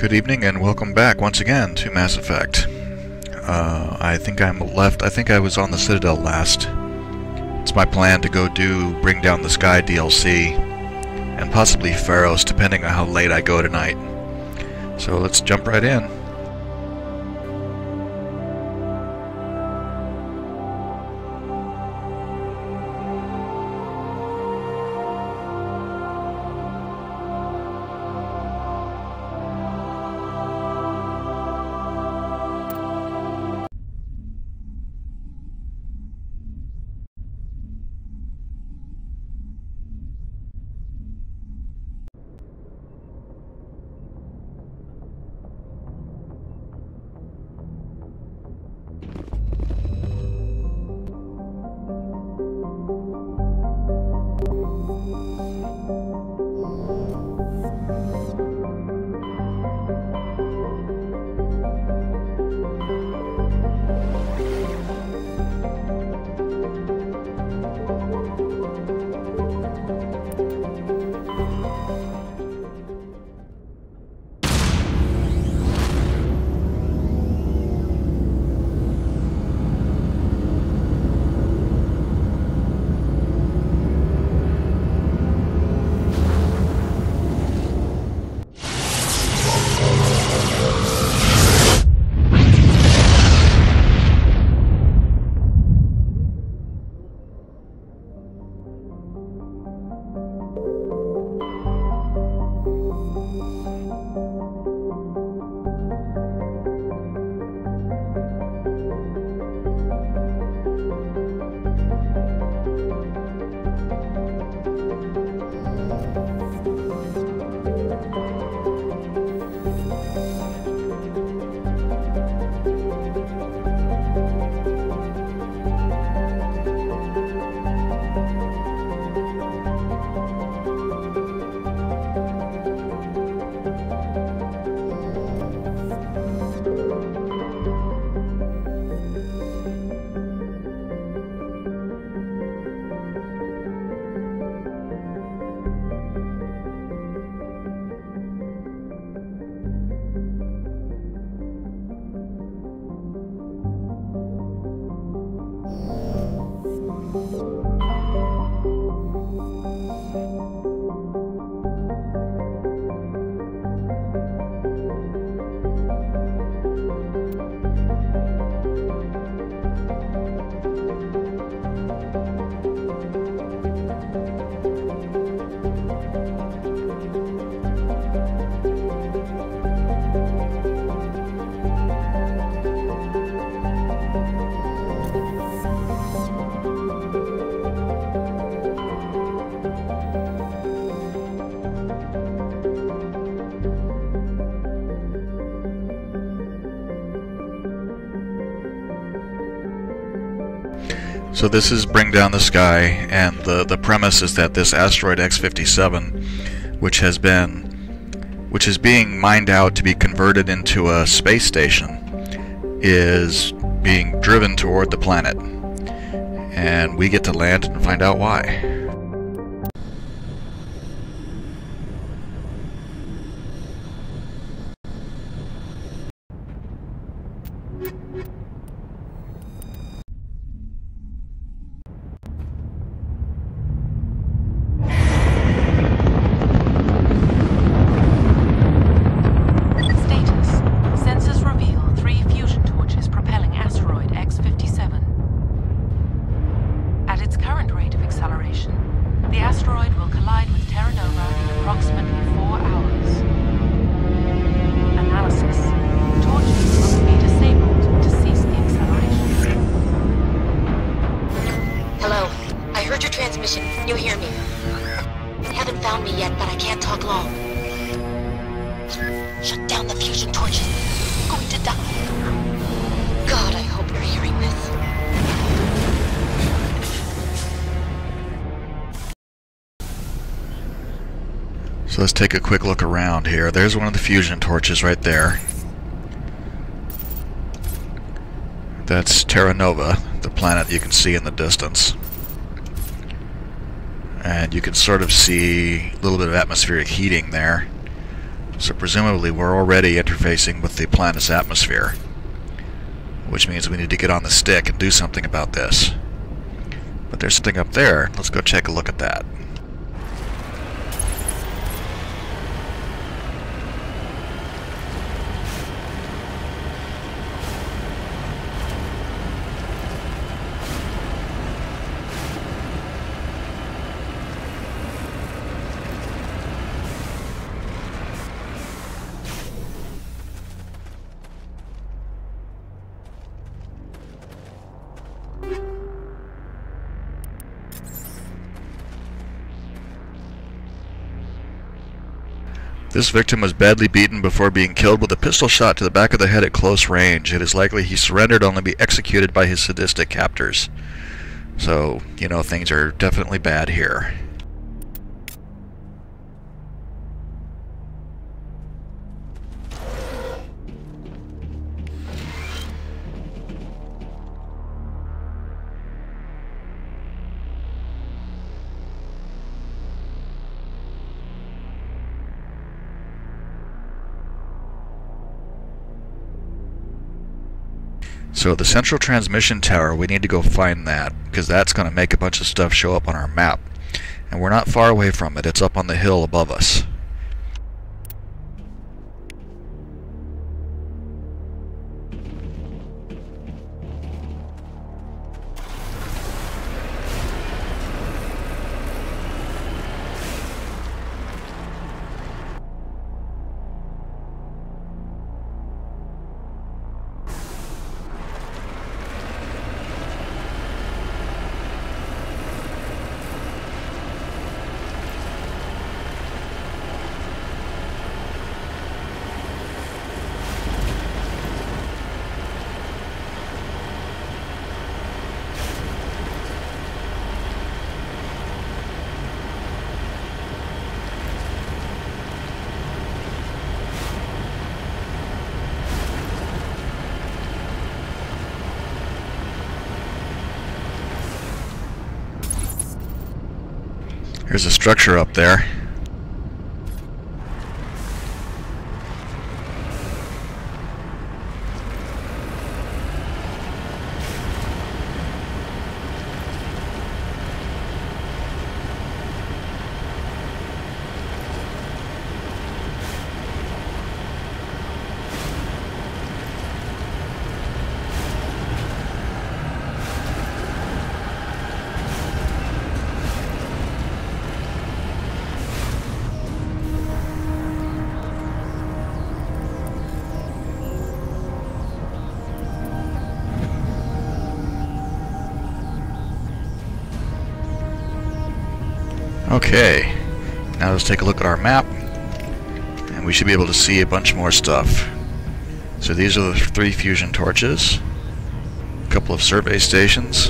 Good evening and welcome back once again to Mass Effect. I think I was on the Citadel last. It's my plan to go do Bring Down the Sky DLC and possibly Pharos depending on how late I go tonight. So let's jump right in. So this is Bring Down the Sky, and the premise is that this asteroid X-57, which is being mined out to be converted into a space station, is being driven toward the planet, and we get to land and find out why. You hear me? Haven't found me yet, but I can't talk long. Shut down the fusion torches. I'm going to die. God, I hope you're hearing this. So let's take a quick look around here. There's one of the fusion torches right there. That's Terra Nova, the planet you can see in the distance. And you can sort of see a little bit of atmospheric heating there. So presumably we're already interfacing with the planet's atmosphere, which means we need to get on the stick and do something about this. But there's something up there. Let's go take a look at that. This victim was badly beaten before being killed with a pistol shot to the back of the head at close range. It is likely he surrendered only to be executed by his sadistic captors. So, you know, things are definitely bad here. So the central transmission tower, we need to go find that, because that's going to make a bunch of stuff show up on our map. And we're not far away from it. It's up on the hill above us. There's a structure up there. Okay, now let's take a look at our map, and we should be able to see a bunch more stuff. So these are the 3 fusion torches, a couple of survey stations,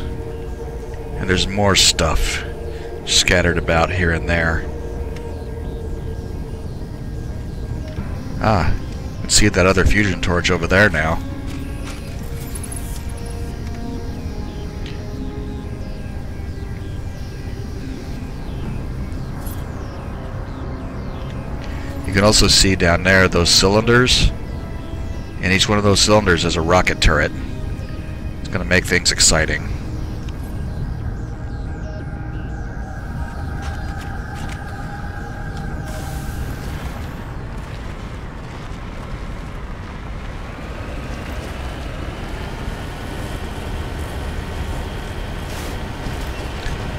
and there's more stuff scattered about here and there. Ah, you can see that other fusion torch over there now. You can also see down there those cylinders, and each one of those cylinders is a rocket turret. It's going to make things exciting.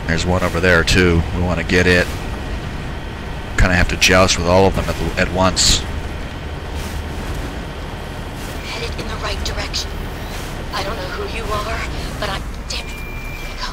There's one over there too. We want to get it. Kind of have to joust with all of them at once. Headed in the right direction. I don't know who you are, but I'm... Damn it. Here we go.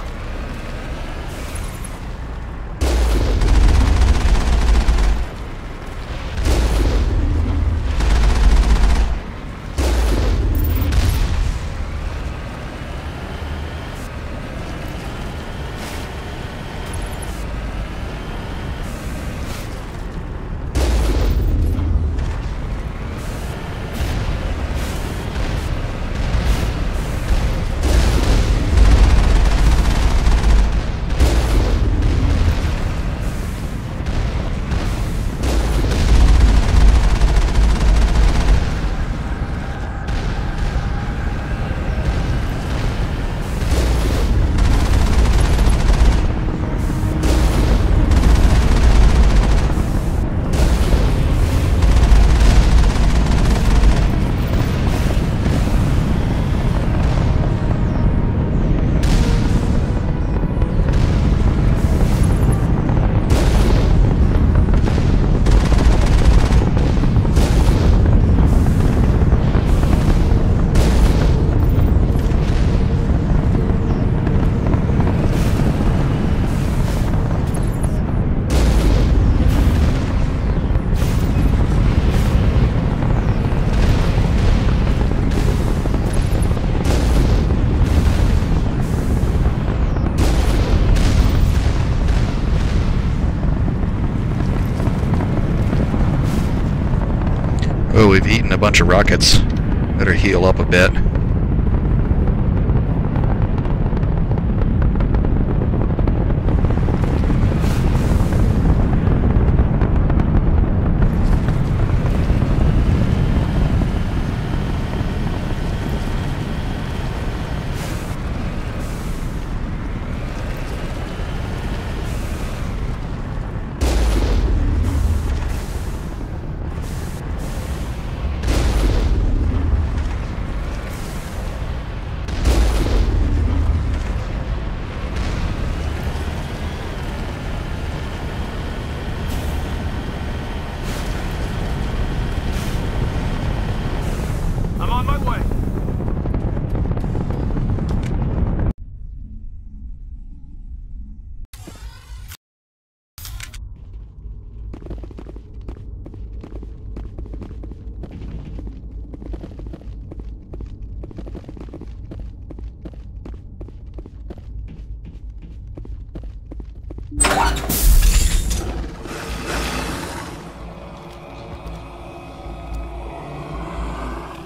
bunch of rockets. Better heal up a bit. I'm on my way.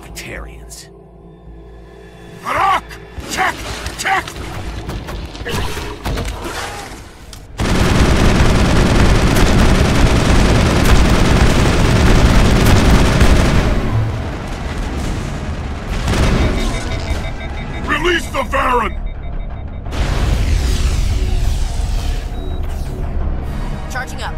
Batarians. Check! Check! Release the Baron! Charging up.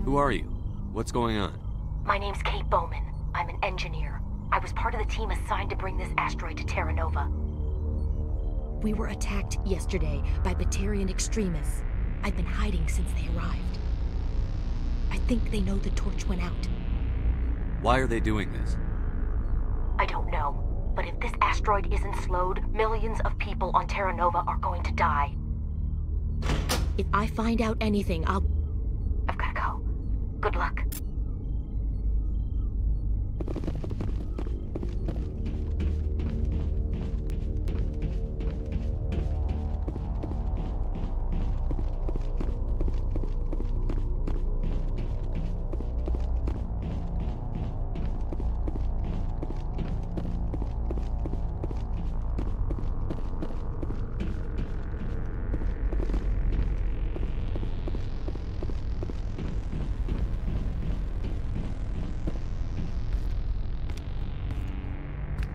Who are you? What's going on? My name's Kate Bowman. I'm an engineer. I was part of the team assigned to bring this asteroid to Terra Nova. We were attacked yesterday by Batarian extremists. I've been hiding since they arrived. I think they know the torch went out. Why are they doing this? I don't know. But if this asteroid isn't slowed, millions of people on Terra Nova are going to die. If I find out anything, I've gotta go. Good luck.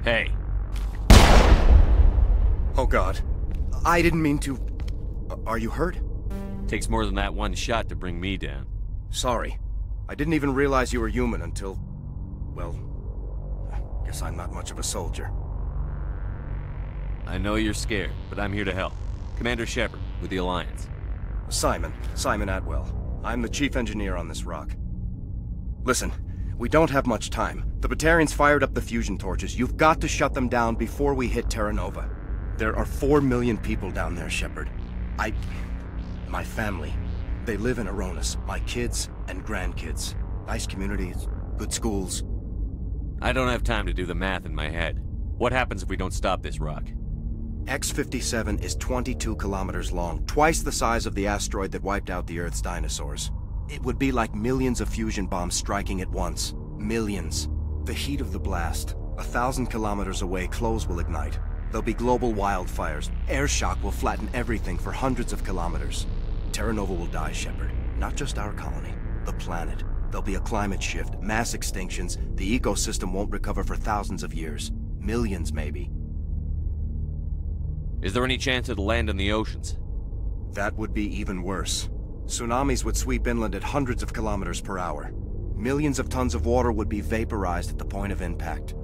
Hey. Oh God. I didn't mean to... Are you hurt? Takes more than that one shot to bring me down. Sorry. I didn't even realize you were human until... Well... Guess I'm not much of a soldier. I know you're scared, but I'm here to help. Commander Shepard, with the Alliance. Simon Atwell. I'm the chief engineer on this rock. Listen, we don't have much time. The Batarians fired up the fusion torches. You've got to shut them down before we hit Terra Nova. There are 4 million people down there, Shepard. My family. They live in Aronis. My kids and grandkids. Nice communities, good schools. I don't have time to do the math in my head. What happens if we don't stop this rock? X-57 is 22 kilometers long, twice the size of the asteroid that wiped out the Earth's dinosaurs. It would be like millions of fusion bombs striking at once. Millions. The heat of the blast. 1,000 kilometers away, clothes will ignite. There'll be global wildfires. Air shock will flatten everything for hundreds of kilometers. Terra Nova will die, Shepard. Not just our colony. The planet. There'll be a climate shift, mass extinctions. The ecosystem won't recover for thousands of years. Millions, maybe. Is there any chance it'll land in the oceans? That would be even worse. Tsunamis would sweep inland at hundreds of kilometers per hour. Millions of tons of water would be vaporized at the point of impact.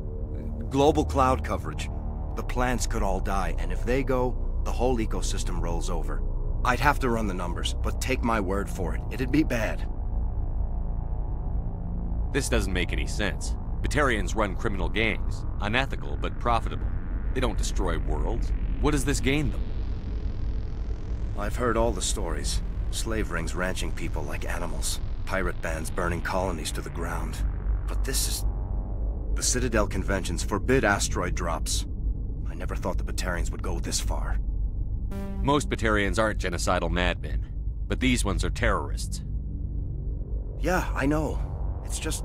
Global cloud coverage. The plants could all die, and if they go, the whole ecosystem rolls over. I'd have to run the numbers, but take my word for it. It'd be bad. This doesn't make any sense. Batarians run criminal gangs. Unethical, but profitable. They don't destroy worlds. What does this gain them? I've heard all the stories. Slave rings ranching people like animals. Pirate bands burning colonies to the ground. But this is... The Citadel conventions forbid asteroid drops. I never thought the Batarians would go this far. Most Batarians aren't genocidal madmen, but these ones are terrorists. Yeah, I know. It's just...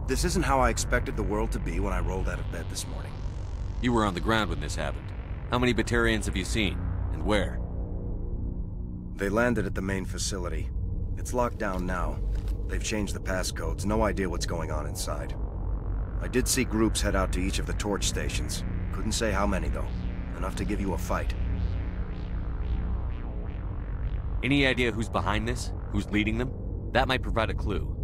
This isn't how I expected the world to be when I rolled out of bed this morning. You were on the ground when this happened. How many Batarians have you seen, and where? They landed at the main facility. It's locked down now. They've changed the passcodes, no idea what's going on inside. I did see groups head out to each of the torch stations. Couldn't say how many, though. Enough to give you a fight. Any idea who's behind this? Who's leading them? That might provide a clue.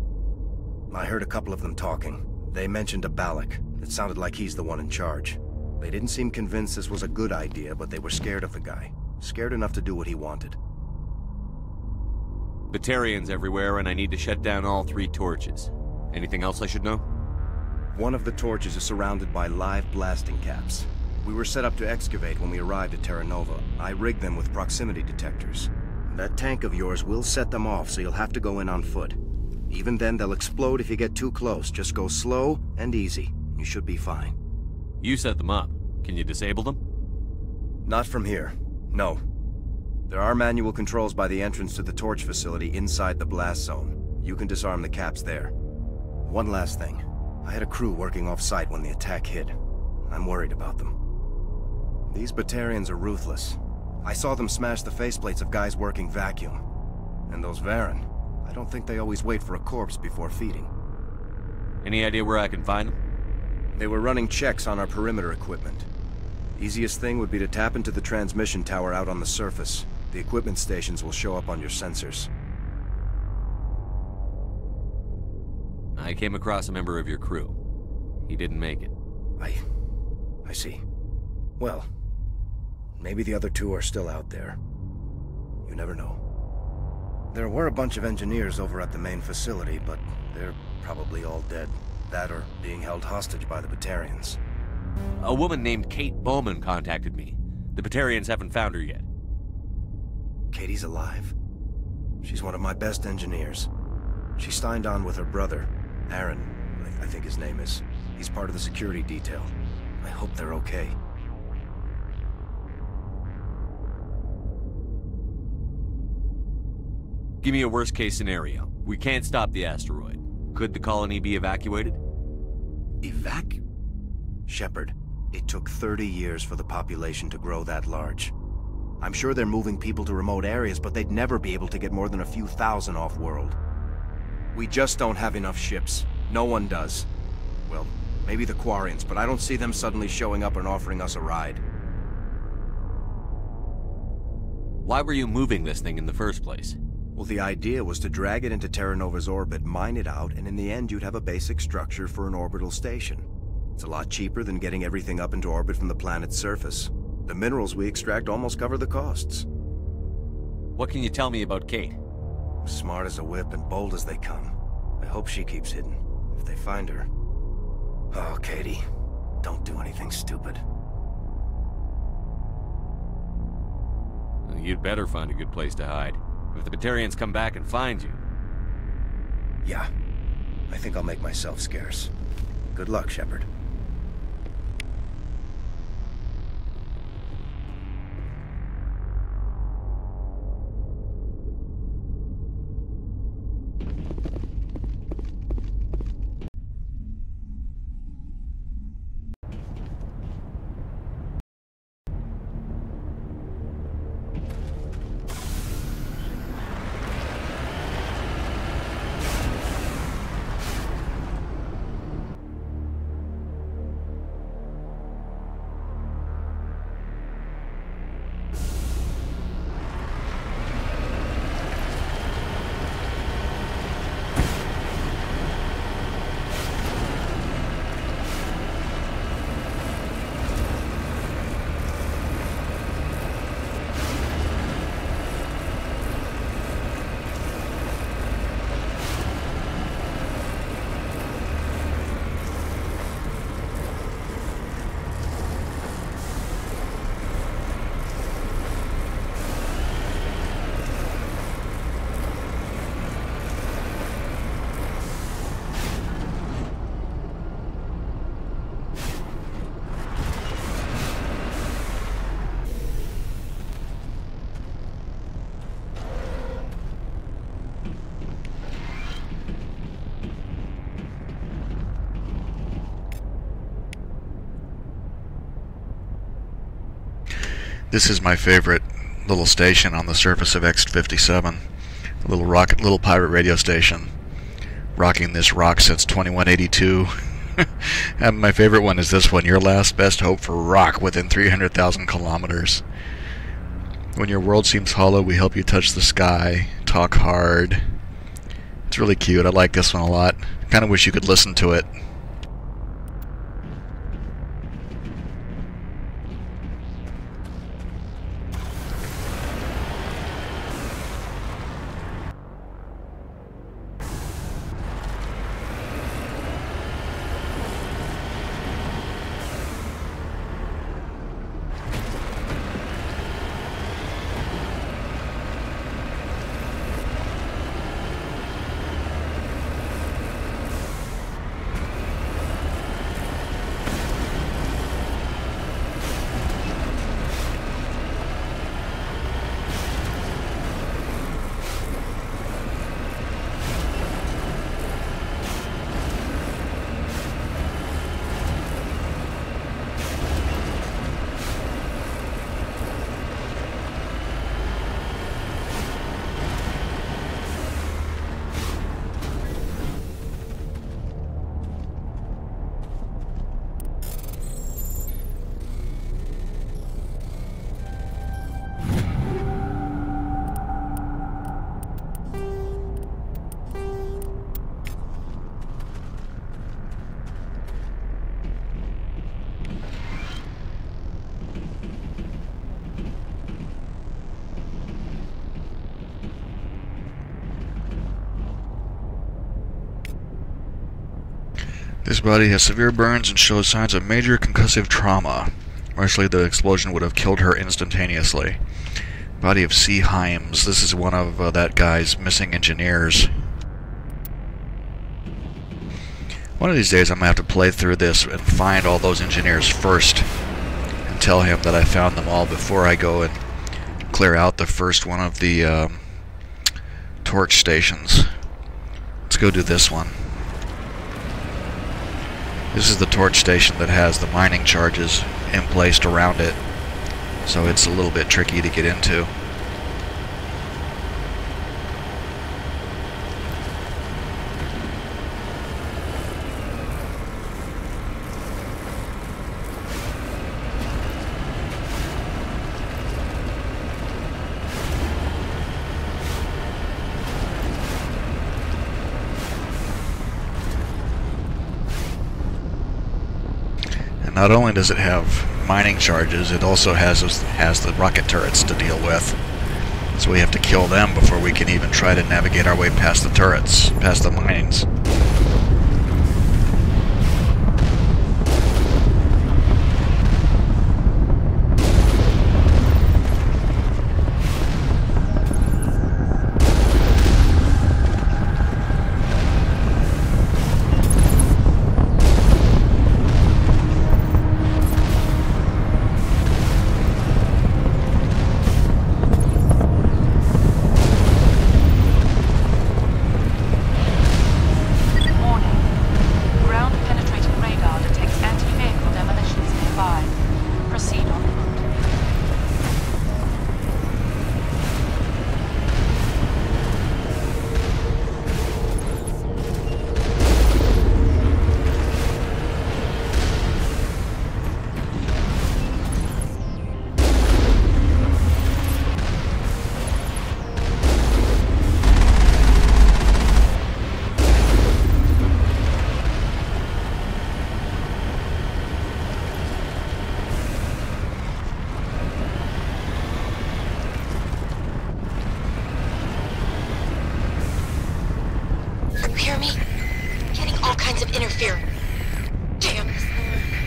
I heard a couple of them talking. They mentioned a Balak. It sounded like he's the one in charge. They didn't seem convinced this was a good idea, but they were scared of the guy. Scared enough to do what he wanted. Batarians everywhere, and I need to shut down all 3 torches. Anything else I should know? One of the torches is surrounded by live blasting caps. We were set up to excavate when we arrived at Terra Nova. I rigged them with proximity detectors. That tank of yours will set them off, so you'll have to go in on foot. Even then, they'll explode if you get too close. Just go slow and easy. You should be fine. You set them up. Can you disable them? Not from here. No. There are manual controls by the entrance to the torch facility inside the blast zone. You can disarm the caps there. One last thing. I had a crew working off-site when the attack hit. I'm worried about them. These Batarians are ruthless. I saw them smash the faceplates of guys working vacuum. And those Varen, I don't think they always wait for a corpse before feeding. Any idea where I can find them? They were running checks on our perimeter equipment. Easiest thing would be to tap into the transmission tower out on the surface. The equipment stations will show up on your sensors. I came across a member of your crew. He didn't make it. I see. Well, maybe the other two are still out there. You never know. There were a bunch of engineers over at the main facility, but they're probably all dead. That or being held hostage by the Batarians. A woman named Kate Bowman contacted me. The Batarians haven't found her yet. Katie's alive. She's one of my best engineers. She signed on with her brother, Aaron, I think his name is. He's part of the security detail. I hope they're okay. Give me a worst-case scenario. We can't stop the asteroid. Could the colony be evacuated? Shepard, it took 30 years for the population to grow that large. I'm sure they're moving people to remote areas, but they'd never be able to get more than a few thousand off-world. We just don't have enough ships. No one does. Well, maybe the Quarians, but I don't see them suddenly showing up and offering us a ride. Why were you moving this thing in the first place? Well, the idea was to drag it into Terra Nova's orbit, mine it out, and in the end you'd have a basic structure for an orbital station. It's a lot cheaper than getting everything up into orbit from the planet's surface. The minerals we extract almost cover the costs. What can you tell me about Kate? Smart as a whip and bold as they come. I hope she keeps hidden, if they find her. Oh, Katie, don't do anything stupid. You'd better find a good place to hide. If the Batarians come back and find you... Yeah, I think I'll make myself scarce. Good luck, Shepard. This is my favorite little station on the surface of X-57. A little pirate radio station. Rocking this rock since 2182. And my favorite one is this one. Your last best hope for rock within 300,000 kilometers. When your world seems hollow, we help you touch the sky. Talk hard. It's really cute. I like this one a lot. Kind of wish you could listen to it. This body has severe burns and shows signs of major concussive trauma. Actually, the explosion would have killed her instantaneously. Body of C. Himes. This is one of that guy's missing engineers. One of these days I'm going to have to play through this and find all those engineers first and tell him that I found them all before I go and clear out the first one of the torch stations. Let's go do this one. This is the torch station that has the mining charges emplaced around it, so it's a little bit tricky to get into. Not only does it have mining charges, it also has the rocket turrets to deal with. So we have to kill them before we can even try to navigate our way past the turrets, past the mines. Hear me? Getting all kinds of interference. Damn.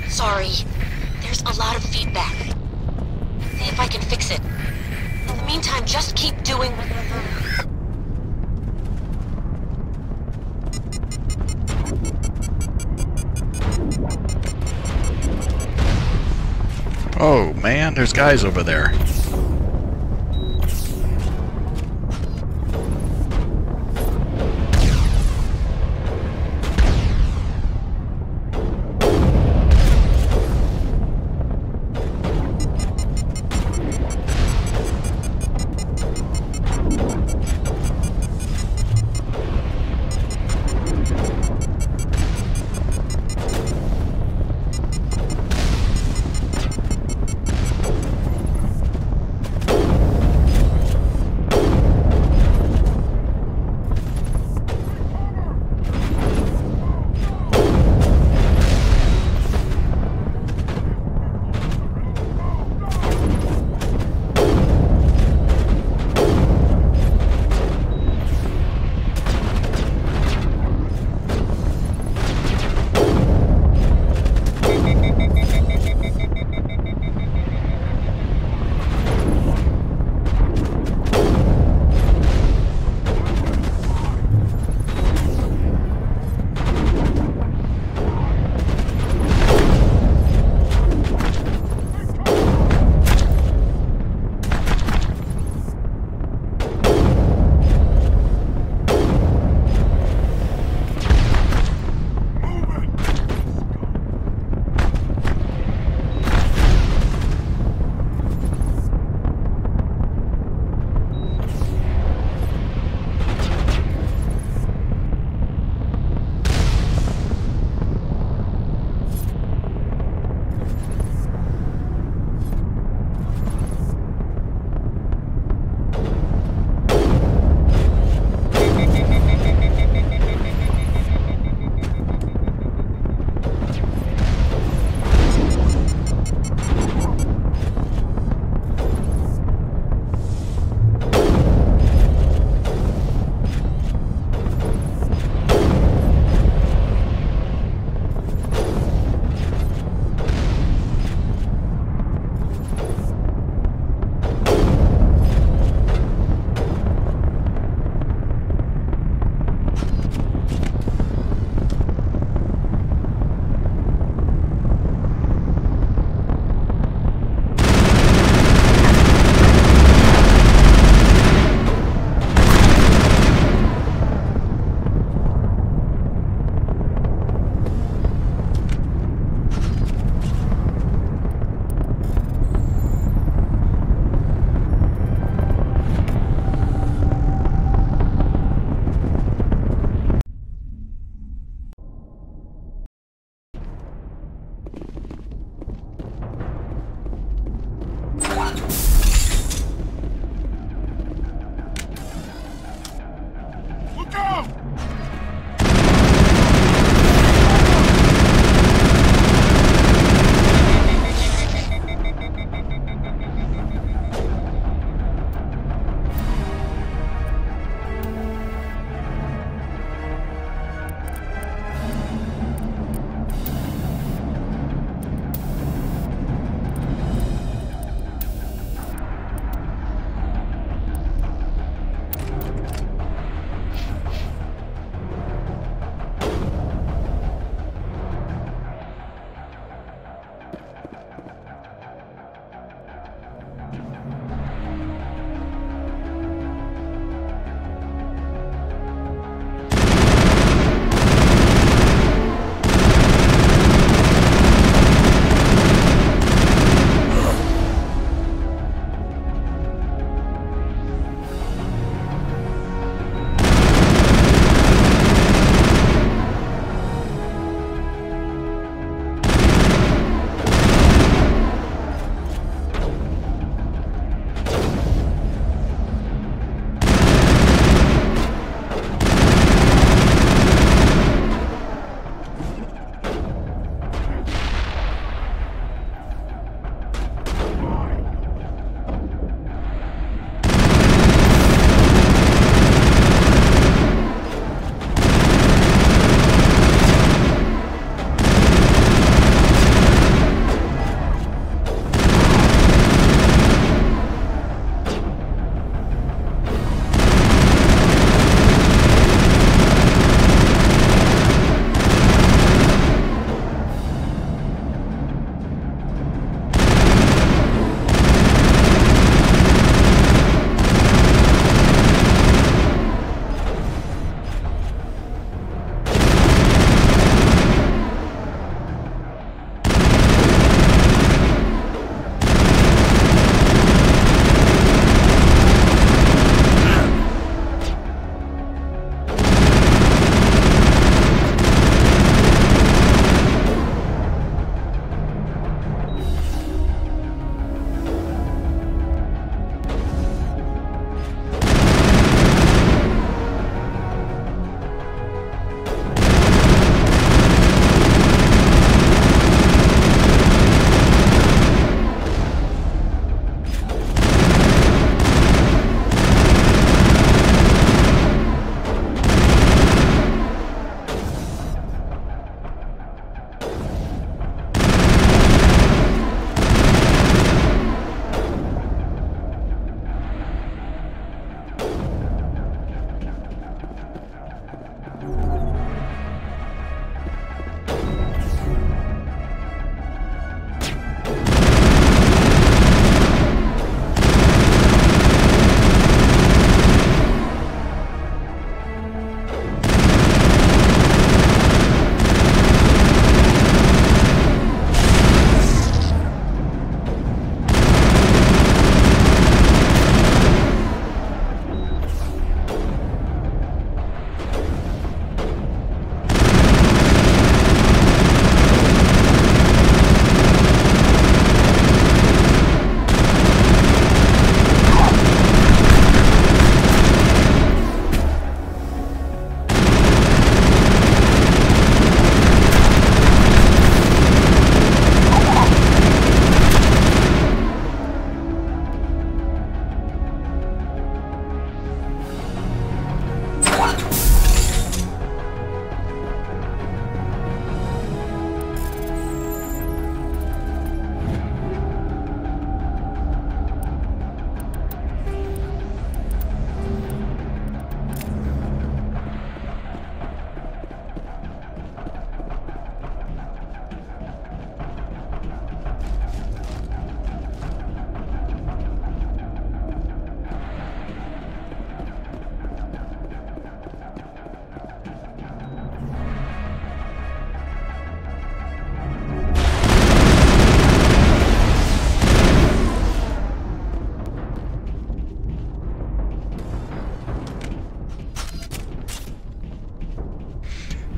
Sorry. There's a lot of feedback. See if I can fix it. In the meantime, just keep doing what Oh man, there's guys over there.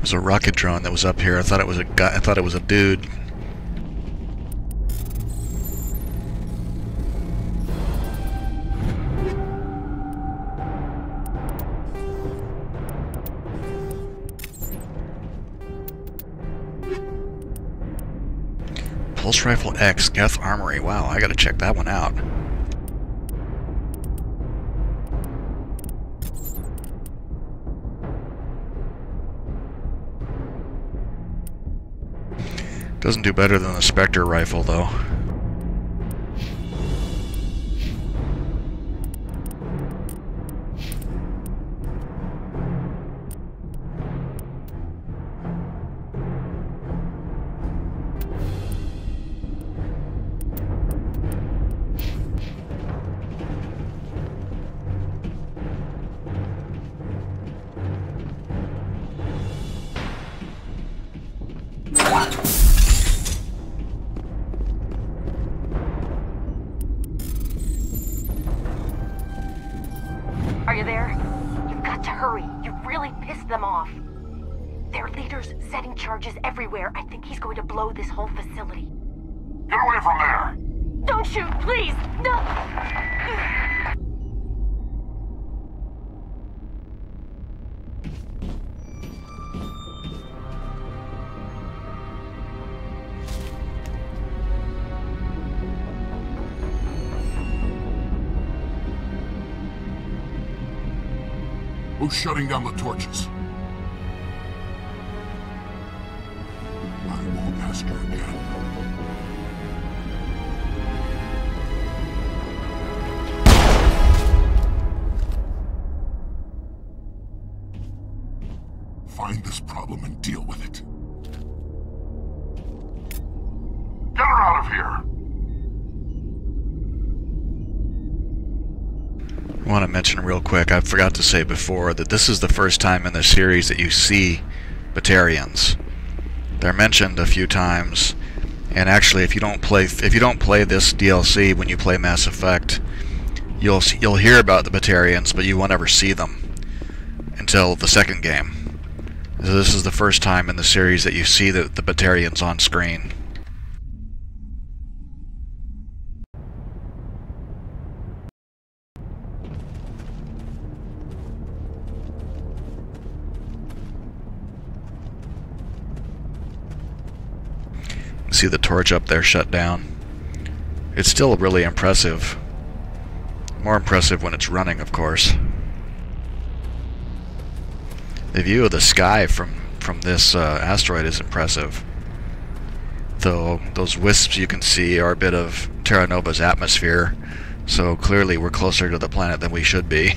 There's a rocket drone that was up here. I thought it was a guy. I thought it was a dude. Pulse Rifle X, Geth Armory. Wow, I gotta check that one out. Doesn't do better than the Spectre rifle, though. Are you there? You've got to hurry. You really pissed them off. Their leader's setting charges everywhere. I think he's going to blow this whole facility. Get away from there! Don't shoot, please! No! Who's shutting down the torches? I won't ask her again. Find this problem and deal with it. Get her out of here! I want to mention real quick, I forgot to say before, that this is the first time in the series that you see Batarians. They're mentioned a few times, and actually if you don't play this DLC when you play Mass Effect, you'll hear about the Batarians, but you won't ever see them until the second game. So this is the first time in the series that you see the Batarians on screen. See the torch up there shut down. It's still really impressive. More impressive when it's running, of course. The view of the sky from this asteroid is impressive. Though those wisps you can see are a bit of Terra Nova's atmosphere, so clearly we're closer to the planet than we should be.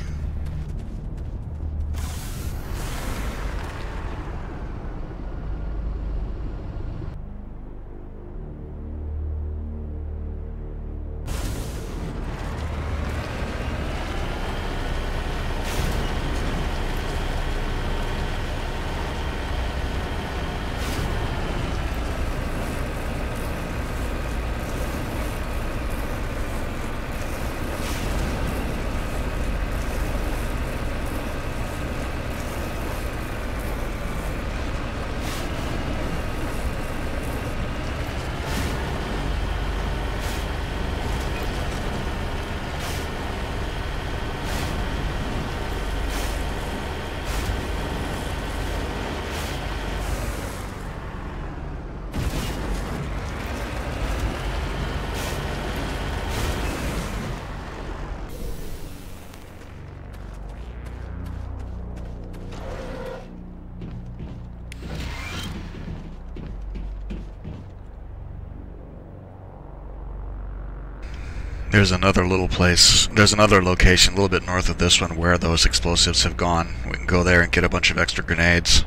There's another little place, there's another location a little bit north of this one where those explosives have gone. We can go there and get a bunch of extra grenades.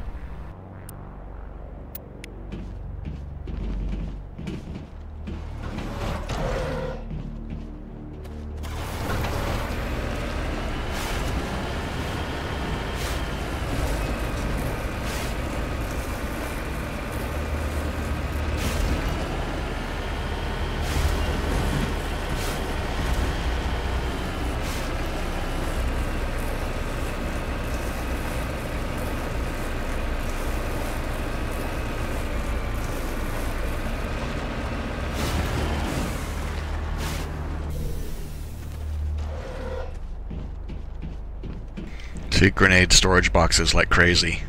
See grenade storage boxes like crazy.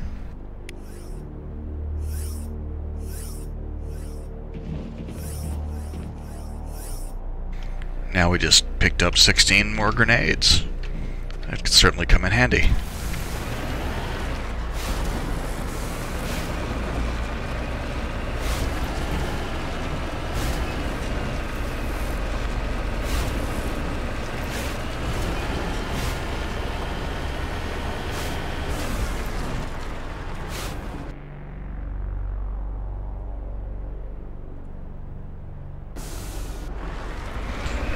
Now we just picked up 16 more grenades. That could certainly come in handy.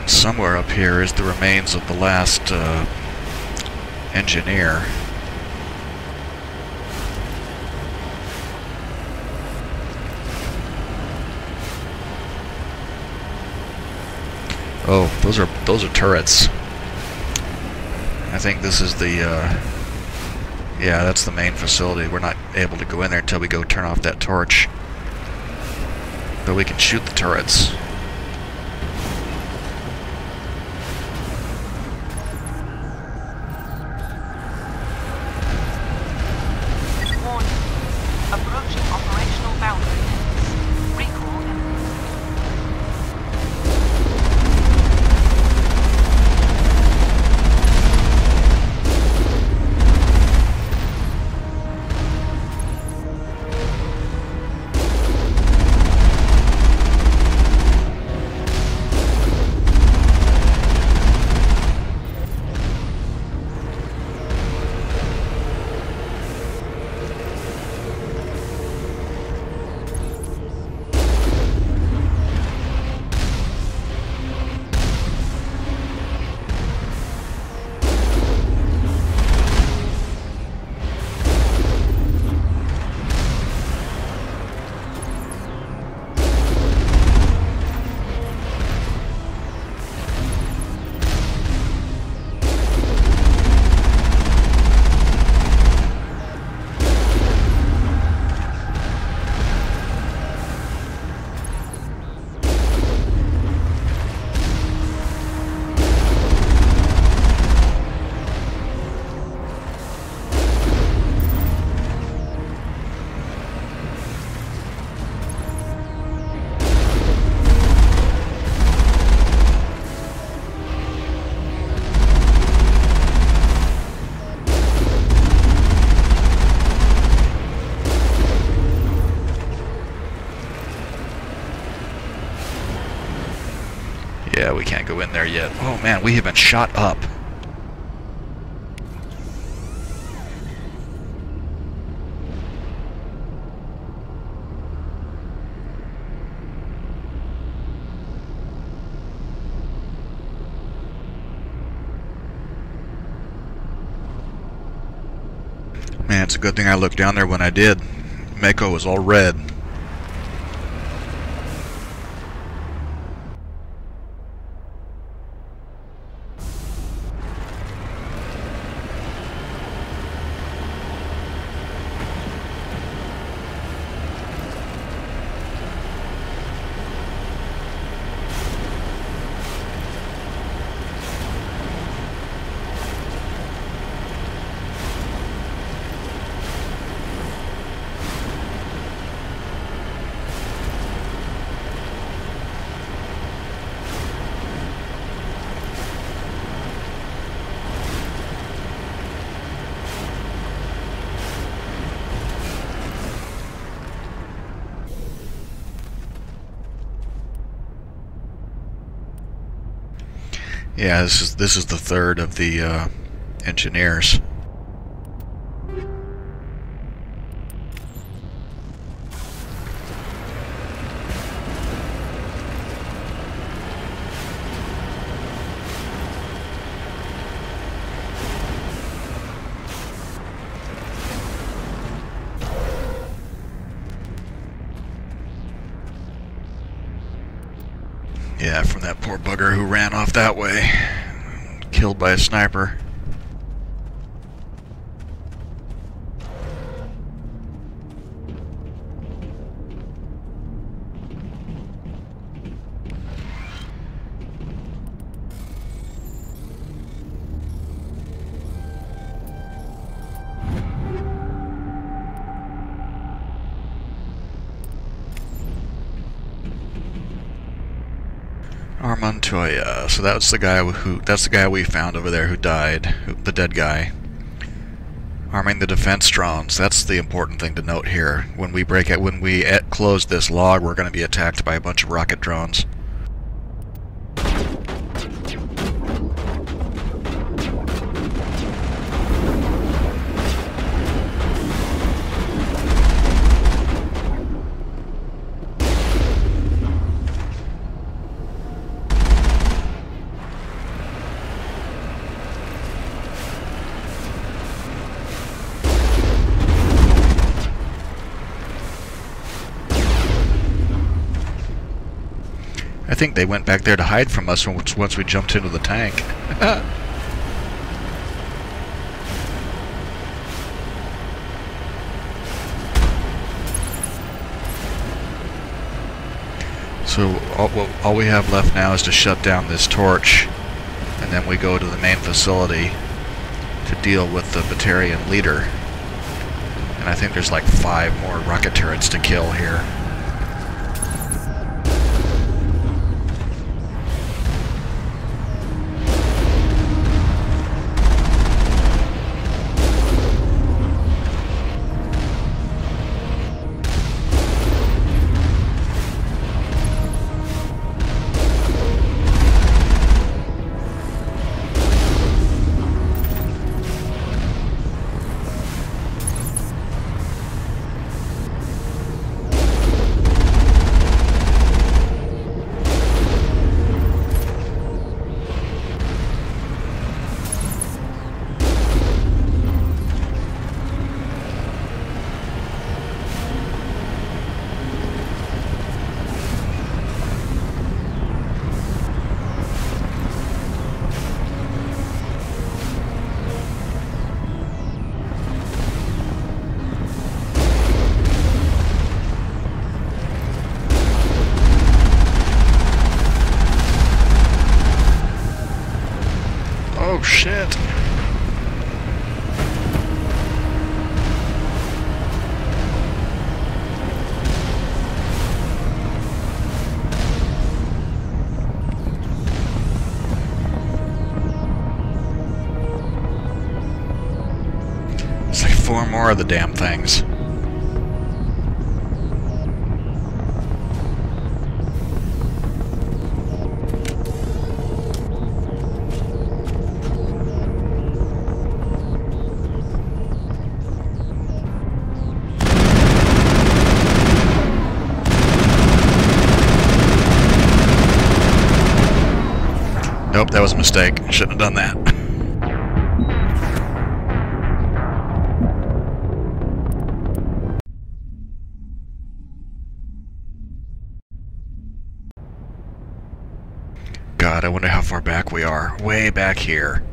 Somewhere up here is the remains of the last engineer. Oh, those are turrets. I think this is the yeah, that's the main facility. We're not able to go in there until we go turn off that torch. But we can shoot the turrets. Yeah, we can't go in there yet. Oh man, we have been shot up. Man, it's a good thing I looked down there when I did. Mako was all red. Yeah, this is the third of the engineers. Yeah, from that poor bugger who ran off that way. Killed by a sniper. Montoya. So that's the guy we found over there who died, the dead guy. Arming the defense drones. That's the important thing to note here. When we close this log, we're going to be attacked by a bunch of rocket drones. I think they went back there to hide from us once we jumped into the tank. So all we have left now is to shut down this torch, and then we go to the main facility to deal with the Batarian leader. And I think there's like 5 more rocket turrets to kill here. Oh shit! It's like 4 more of the damn things. Nope, that was a mistake. Shouldn't have done that. God, I wonder how far back we are. Way back here.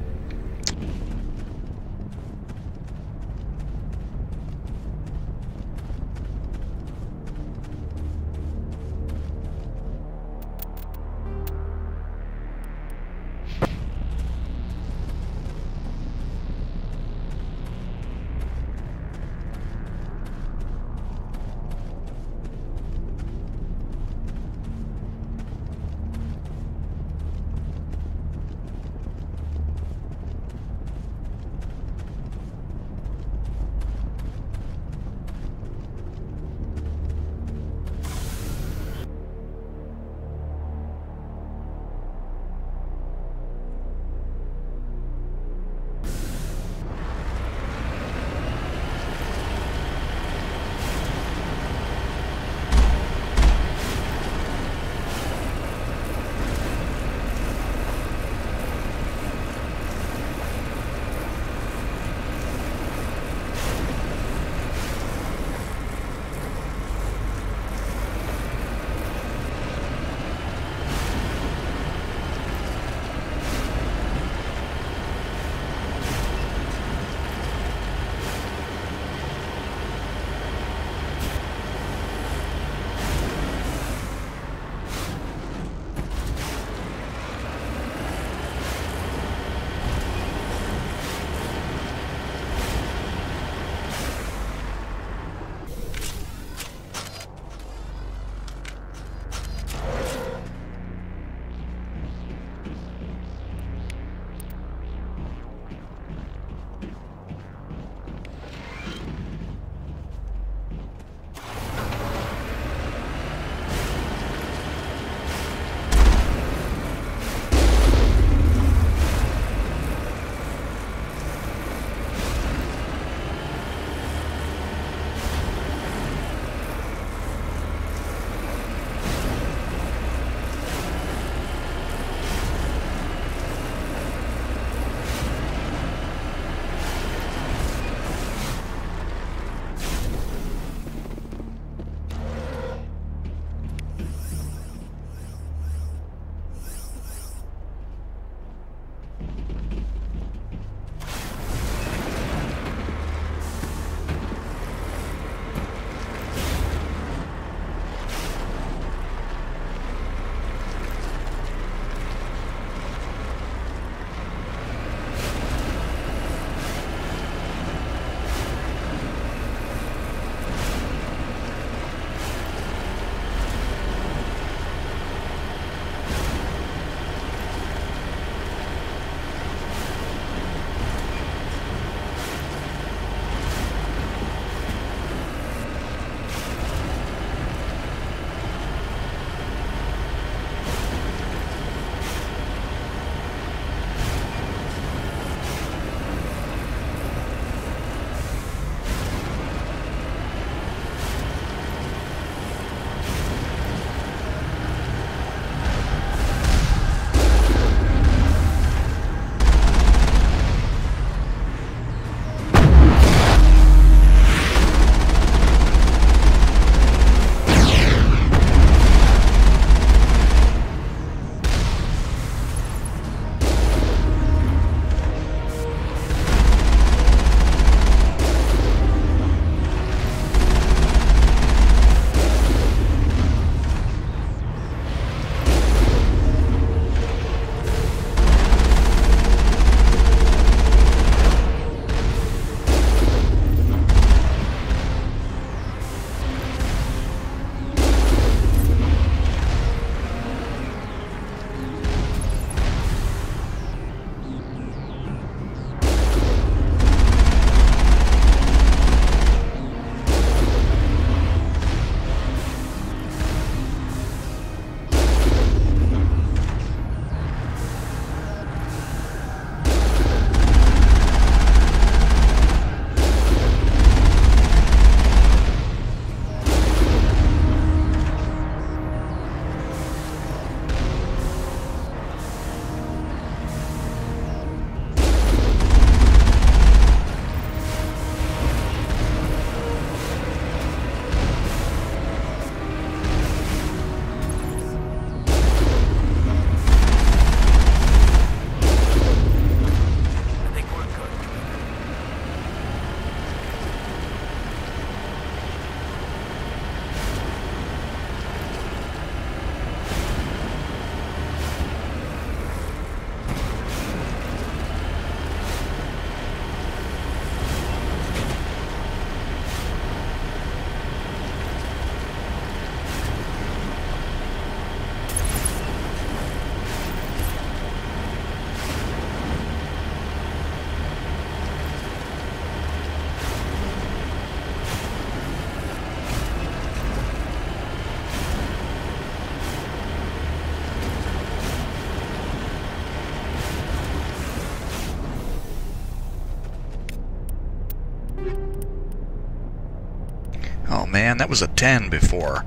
man, that was a 10 before.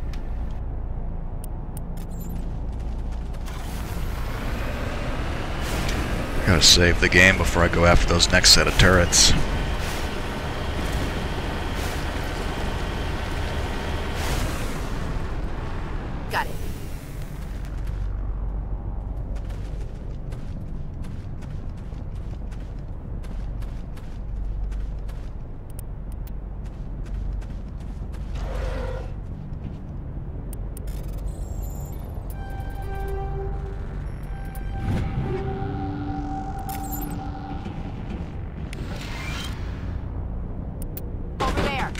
Gotta save the game before I go after those next set of turrets. Got it. Over there.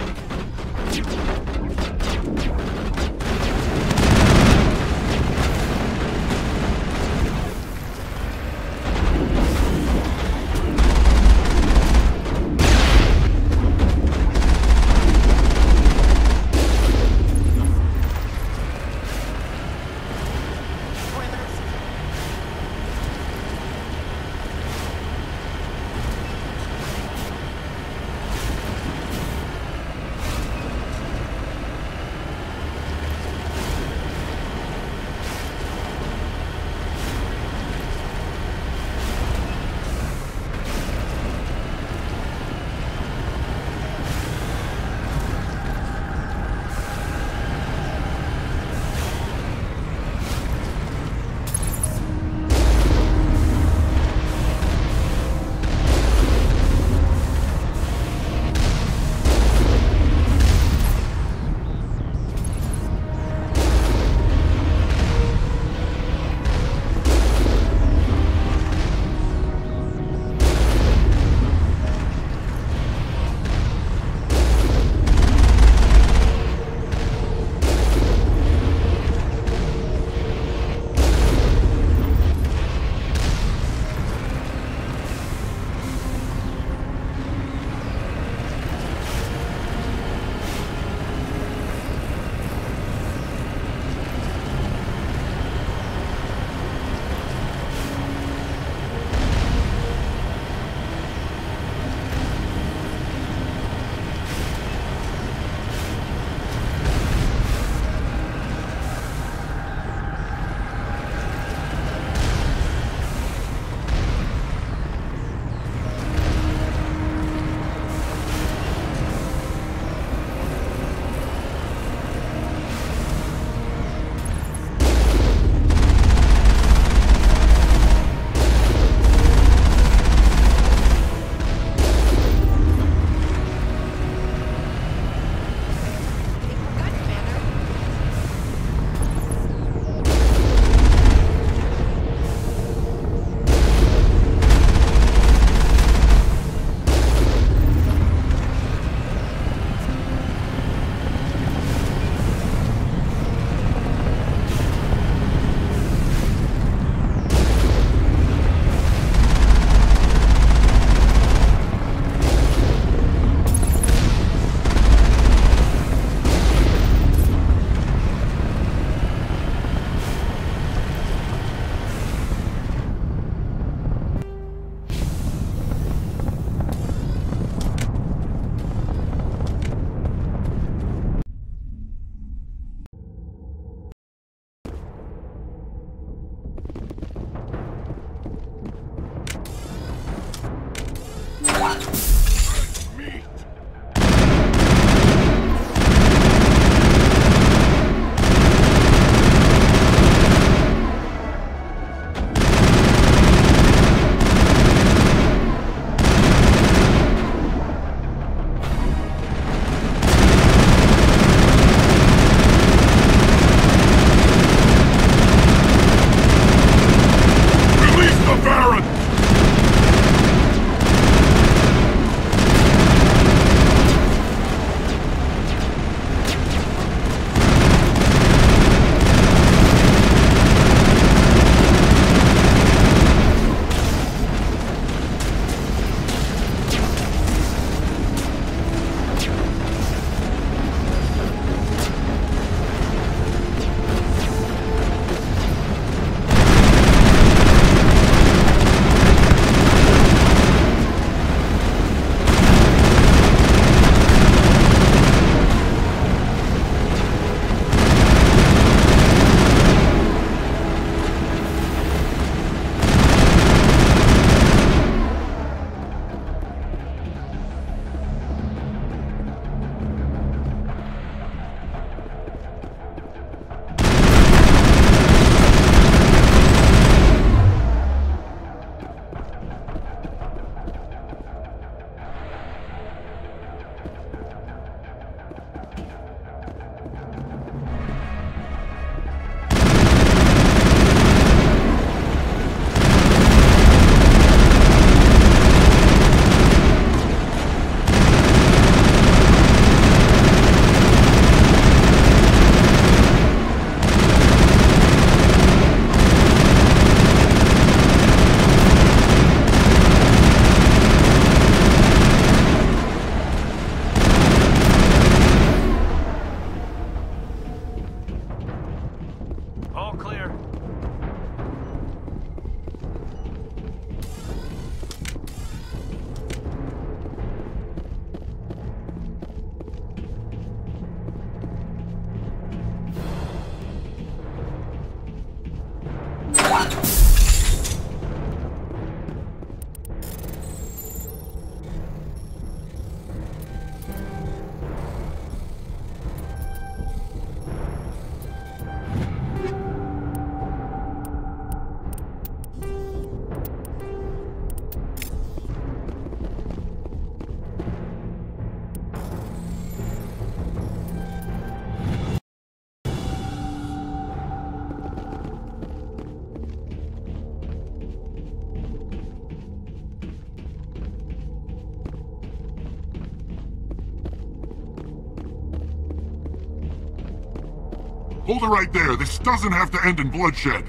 Hold it right there. This doesn't have to end in bloodshed.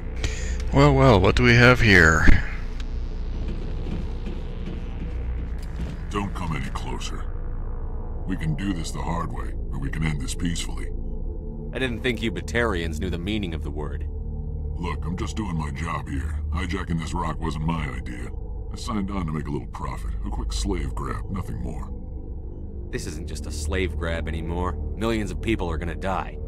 Well, well, what do we have here? Don't come any closer. We can do this the hard way, or we can end this peacefully. I didn't think you Batarians knew the meaning of the word. Look, I'm just doing my job here. Hijacking this rock wasn't my idea. I signed on to make a little profit. A quick slave grab, nothing more. This isn't just a slave grab anymore. Millions of people are gonna die.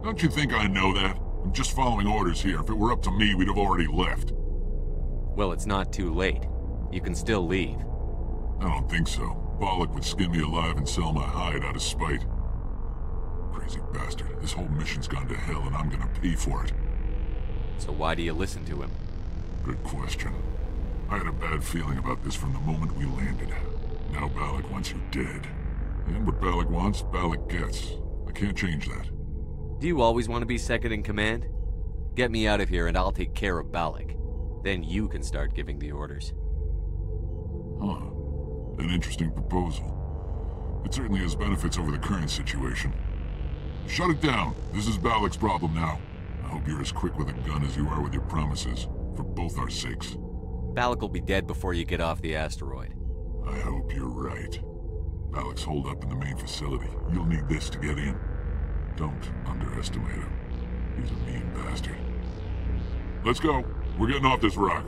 Don't you think I know that? I'm just following orders here. If it were up to me, we'd have already left. Well, it's not too late. You can still leave. I don't think so. Bollock would skin me alive and sell my hide out of spite. Crazy bastard. This whole mission's gone to hell and I'm gonna pay for it. So why do you listen to him? Good question. I had a bad feeling about this from the moment we landed. Now Bollock wants you dead. And what Bollock wants, Bollock gets. I can't change that. Do you always want to be second in command? Get me out of here and I'll take care of Bollock. Then you can start giving the orders. Huh. An interesting proposal. It certainly has benefits over the current situation. Shut it down. This is Bollock's problem now. I hope you're as quick with a gun as you are with your promises. For both our sakes. Bollock will be dead before you get off the asteroid. I hope you're right. Bollock's holed up in the main facility. You'll need this to get in. Don't underestimate him. He's a mean bastard. Let's go. We're getting off this rock.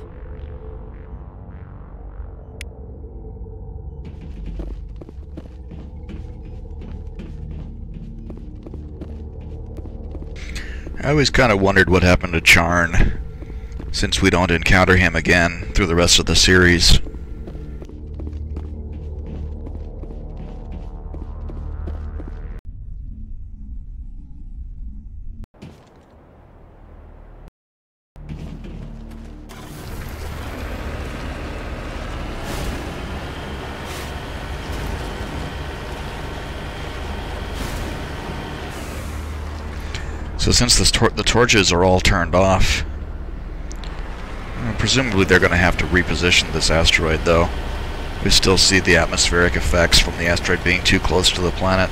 I always kind of wondered what happened to Charn, since we don't encounter him again through the rest of the series. So since the torches are all turned off, presumably they're going to have to reposition this asteroid, though. We still see the atmospheric effects from the asteroid being too close to the planet.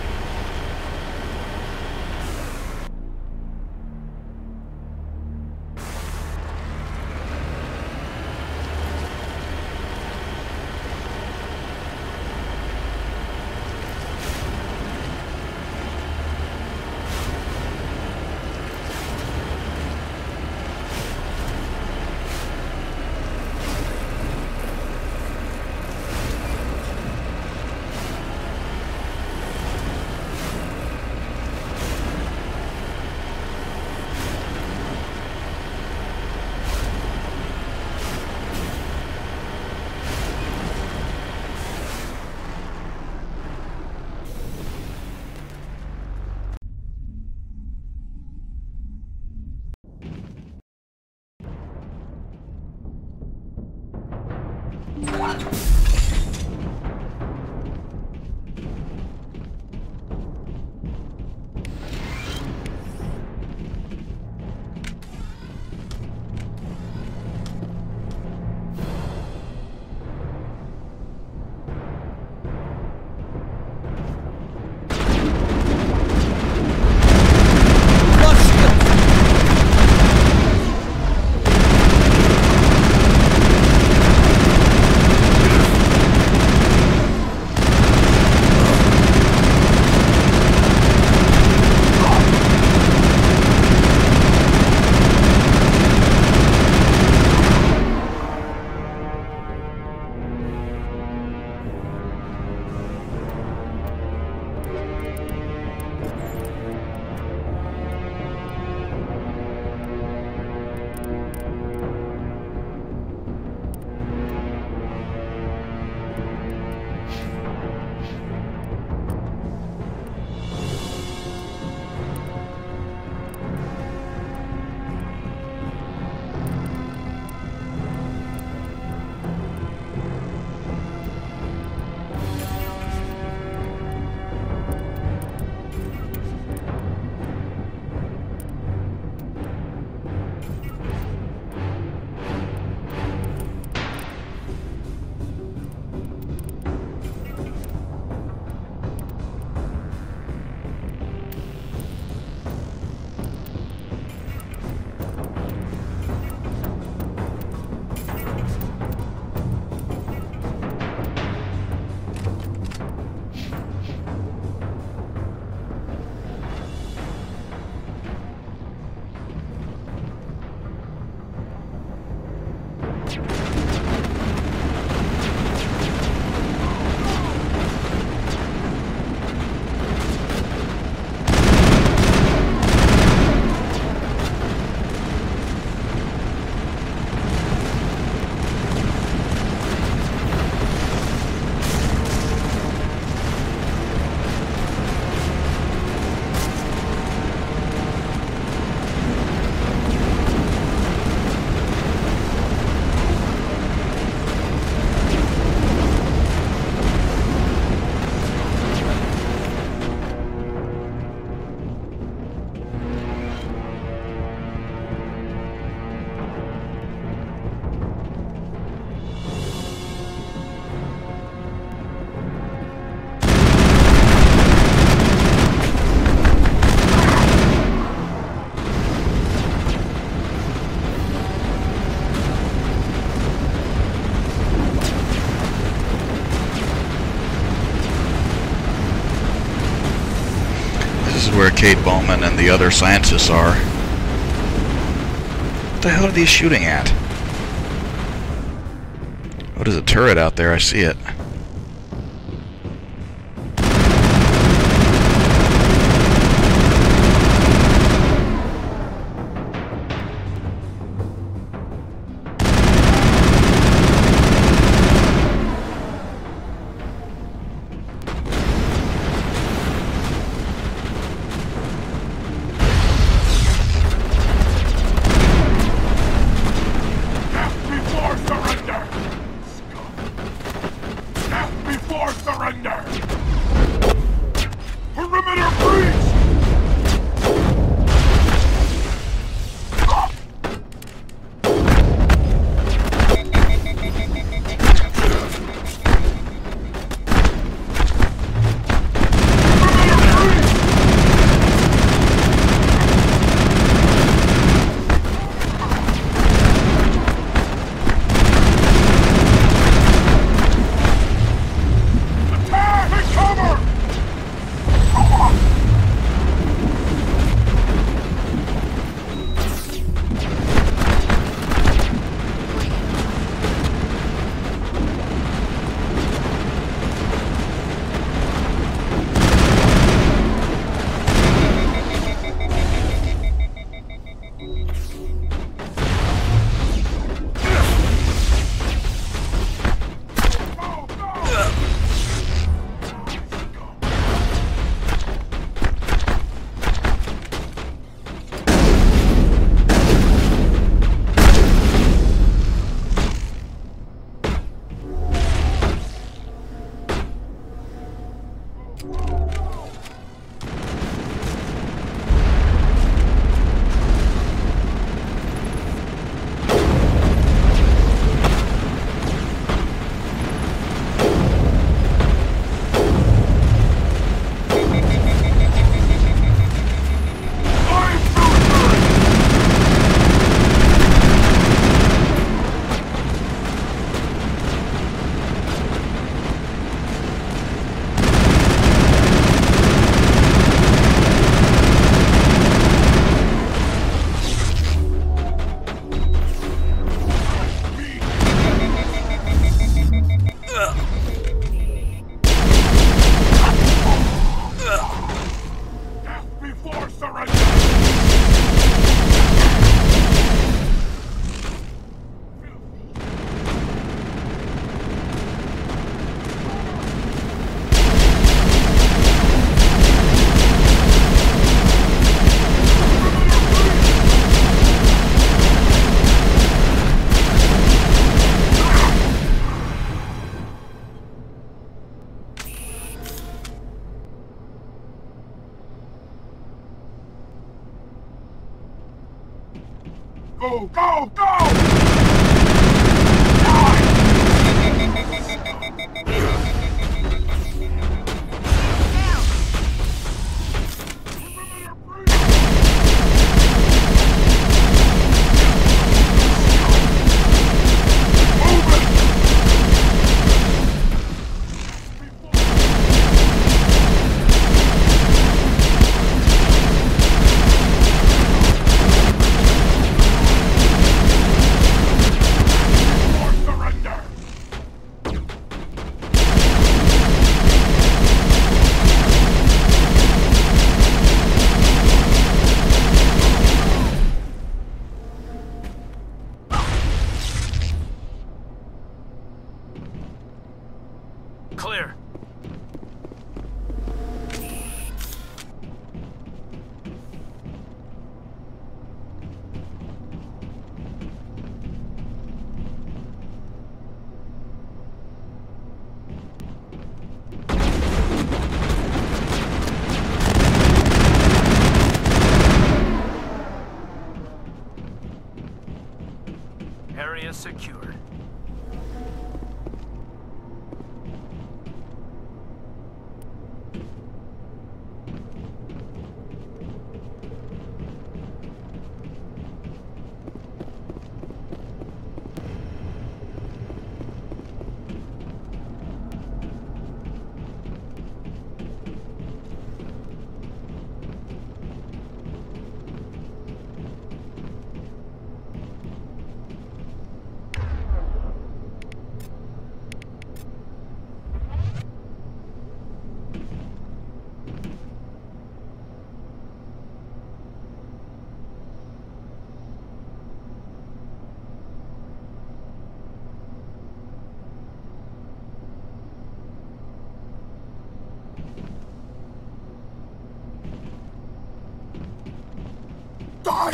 where Kate Bowman and the other scientists are. What the hell are these shooting at? Oh, there's a turret out there, I see it. Go, go, go! Clear. Area secured. Die!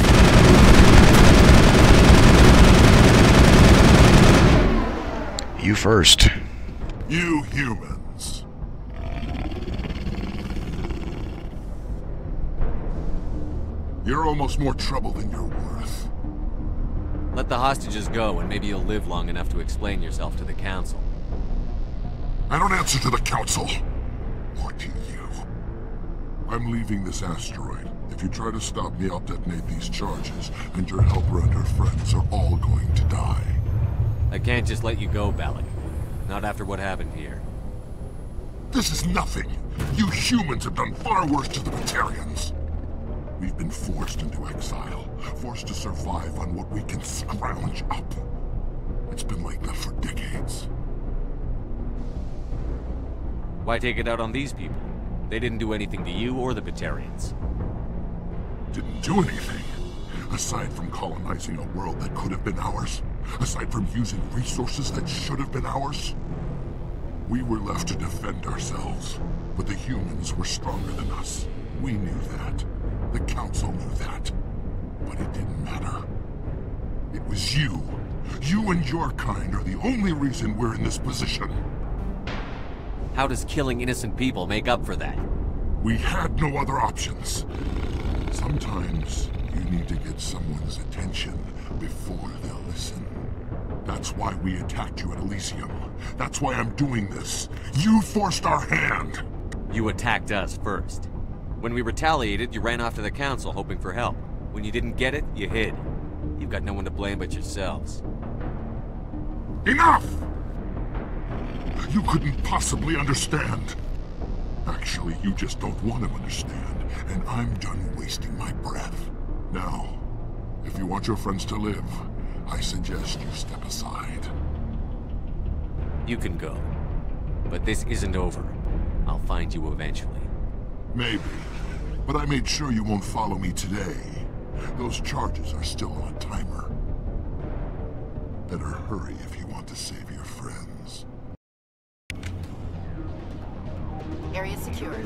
You first. You humans. You're almost more trouble than you're worth. Let the hostages go, and maybe you'll live long enough to explain yourself to the Council. I don't answer to the Council. Or to you. I'm leaving this asteroid. If you try to stop me, I'll detonate these charges, and your helper and her friends are all going to die. I can't just let you go, Balak. Not after what happened here. This is nothing. You humans have done far worse to the Batarians. We've been forced into exile, forced to survive on what we can scrounge up. It's been like that for decades. Why take it out on these people? They didn't do anything to you or the Batarians. Didn't do anything. Aside from colonizing a world that could have been ours. Aside from using resources that should have been ours. We were left to defend ourselves. But the humans were stronger than us. We knew that. The Council knew that. But it didn't matter. It was you. You and your kind are the only reason we're in this position. How does killing innocent people make up for that? We had no other options. Sometimes you need to get someone's attention before they'll listen. That's why we attacked you at Elysium. That's why I'm doing this. You forced our hand! You attacked us first. When we retaliated, you ran off to the Council hoping for help. When you didn't get it, you hid. You've got no one to blame but yourselves. Enough! You couldn't possibly understand. Actually, you just don't want to understand, and I'm done wasting my breath. Now, if you want your friends to live, I suggest you step aside. You can go. But this isn't over. I'll find you eventually. Maybe. But I made sure you won't follow me today. Those charges are still on a timer. Better hurry if you want to save your friends. Area secured.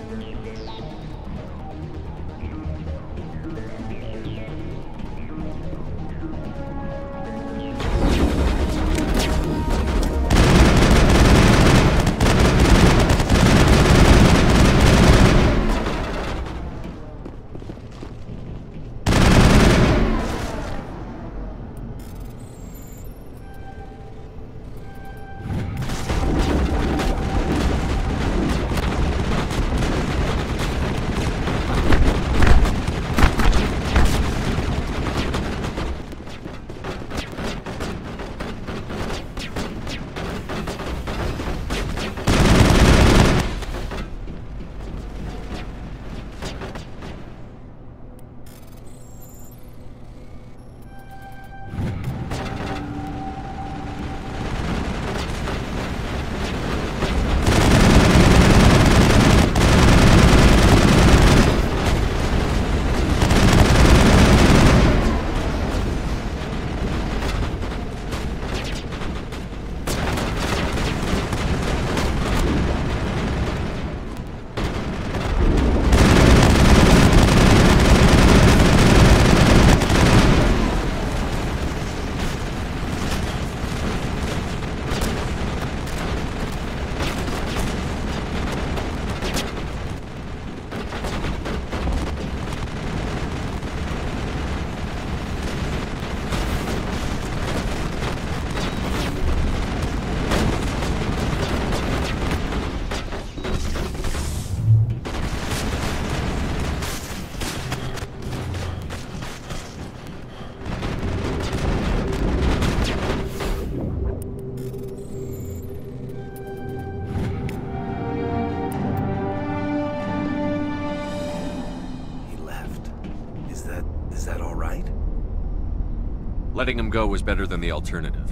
Letting him go was better than the alternative.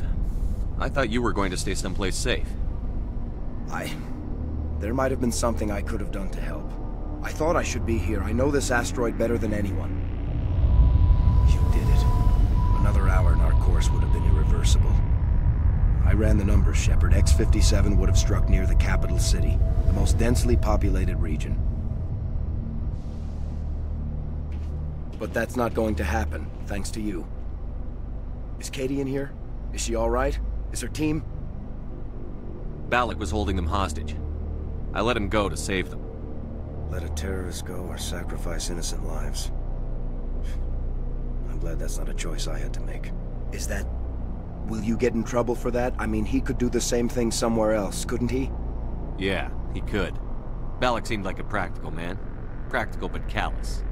I thought you were going to stay someplace safe. There might have been something I could have done to help. I thought I should be here. I know this asteroid better than anyone. You did it. Another hour and our course would have been irreversible. I ran the numbers, Shepard. X-57 would have struck near the capital city, the most densely populated region. but that's not going to happen, thanks to you. Is Katie in here? Is she all right? Is her team? Balak was holding them hostage. I let him go to save them. Let a terrorist go or sacrifice innocent lives. I'm glad that's not a choice I had to make. Is that... Will you get in trouble for that? I mean, he could do the same thing somewhere else, couldn't he? Yeah, he could. Balak seemed like a practical man. Practical but callous.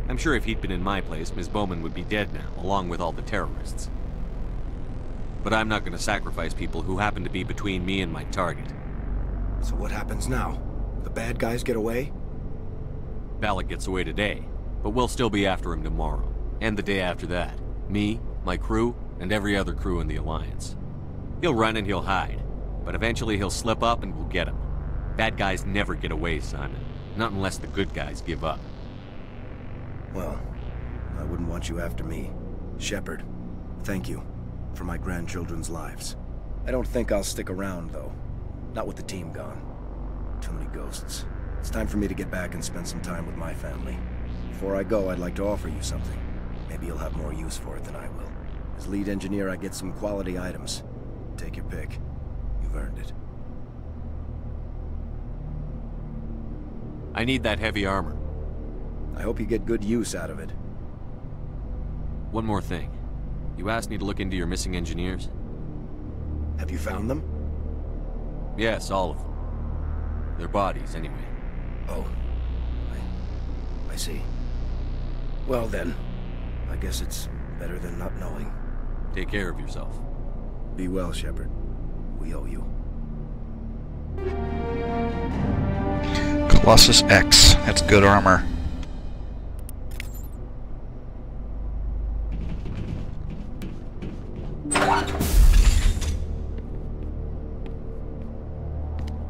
I'm sure if he'd been in my place, Ms. Bowman would be dead now, along with all the terrorists. But I'm not going to sacrifice people who happen to be between me and my target. So what happens now? The bad guys get away? Balak gets away today, but we'll still be after him tomorrow, and the day after that. Me, my crew, and every other crew in the Alliance. He'll run and he'll hide, but eventually he'll slip up and we'll get him. Bad guys never get away, Simon. Not unless the good guys give up. Well, I wouldn't want you after me. Shepard, thank you for my grandchildren's lives. I don't think I'll stick around, though. Not with the team gone. Too many ghosts. It's time for me to get back and spend some time with my family. Before I go, I'd like to offer you something. Maybe you'll have more use for it than I will. As lead engineer, I get some quality items. Take your pick. You've earned it. I need that heavy armor. I hope you get good use out of it. One more thing. You asked me to look into your missing engineers? Have you found them? Yes, all of them. Their bodies, anyway. Oh. I see. Well then, I guess it's better than not knowing. Take care of yourself. Be well, Shepard. We owe you. Colossus X. That's good armor.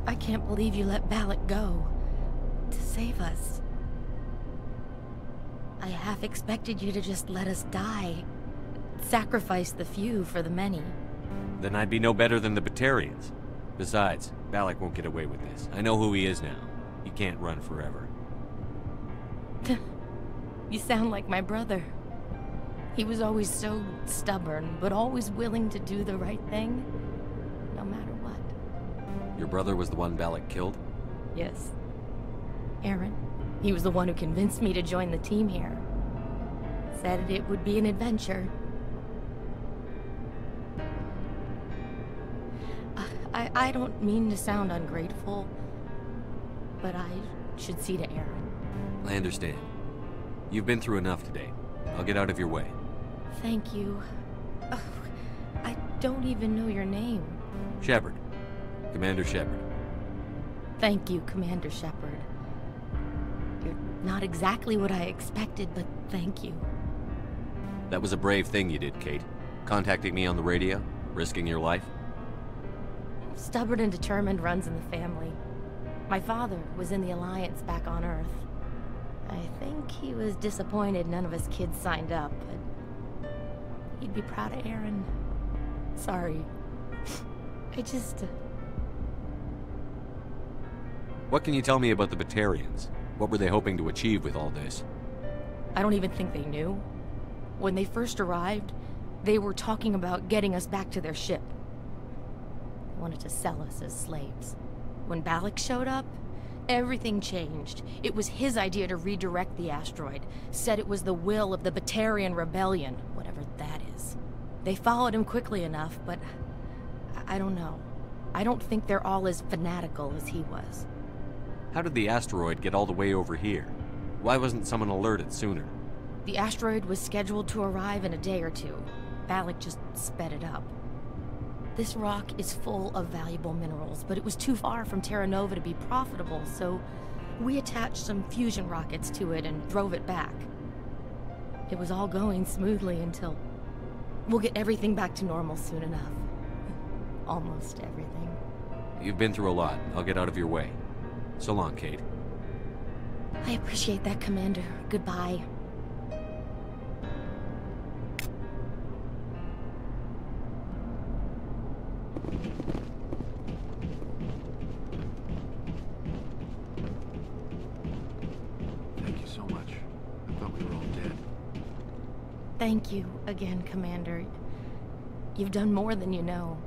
I can't believe you let Balak go. To save us. I half expected you to just let us die. Sacrifice the few for the many. Then I'd be no better than the Batarians. Besides, Balak won't get away with this. I know who he is now. He can't run forever. You sound like my brother. He was always so stubborn, but always willing to do the right thing, no matter what. Your brother was the one Balak killed? Yes. Aaron. He was the one who convinced me to join the team here. Said it would be an adventure. I don't mean to sound ungrateful, but I should see to Aaron. I understand. You've been through enough today. I'll get out of your way. Thank you. Oh, I don't even know your name. Shepard. Commander Shepard. Thank you, Commander Shepard. You're not exactly what I expected, but thank you. That was a brave thing you did, Kate. Contacting me on the radio, risking your life. Stubborn and determined runs in the family. My father was in the Alliance back on Earth. I think he was disappointed none of us kids signed up, but he'd be proud of Aaron. Sorry. I just... What can you tell me about the Batarians? What were they hoping to achieve with all this? I don't even think they knew. When they first arrived, they were talking about getting us back to their ship. They wanted to sell us as slaves. When Balak showed up, everything changed. It was his idea to redirect the asteroid. Said it was the will of the Batarian rebellion, whatever that is. They followed him quickly enough, but I don't know. I don't think they're all as fanatical as he was. How did the asteroid get all the way over here? Why wasn't someone alerted sooner? The asteroid was scheduled to arrive in a day or two. Balak just sped it up. This rock is full of valuable minerals, but it was too far from Terra Nova to be profitable, so we attached some fusion rockets to it and drove it back. It was all going smoothly until... We'll get everything back to normal soon enough. Almost everything. You've been through a lot. I'll get out of your way. So long, Kate. I appreciate that, Commander. Goodbye. Thank you so much. I thought we were all dead. Thank you again, Commander. You've done more than you know.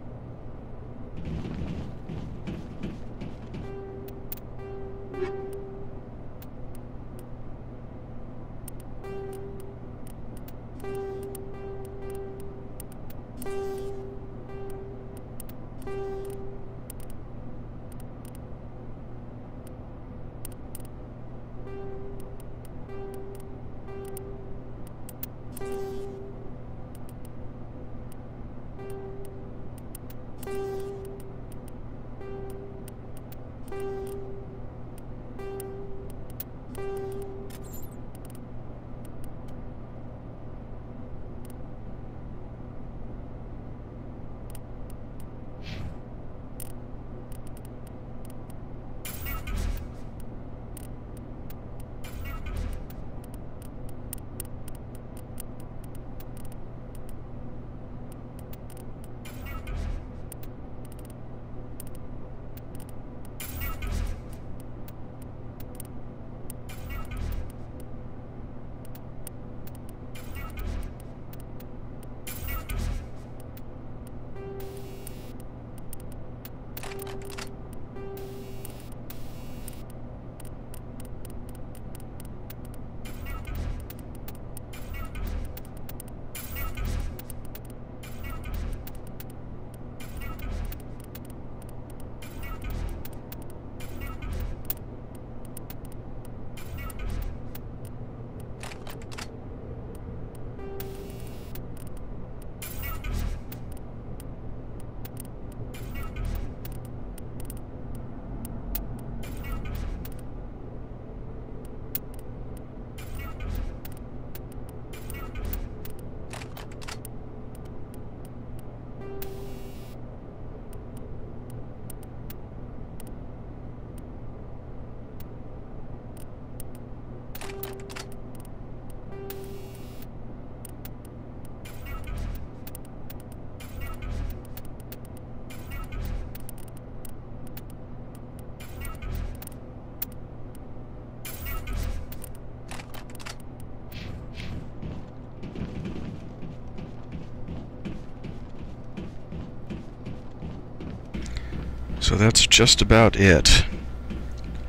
So that's just about it.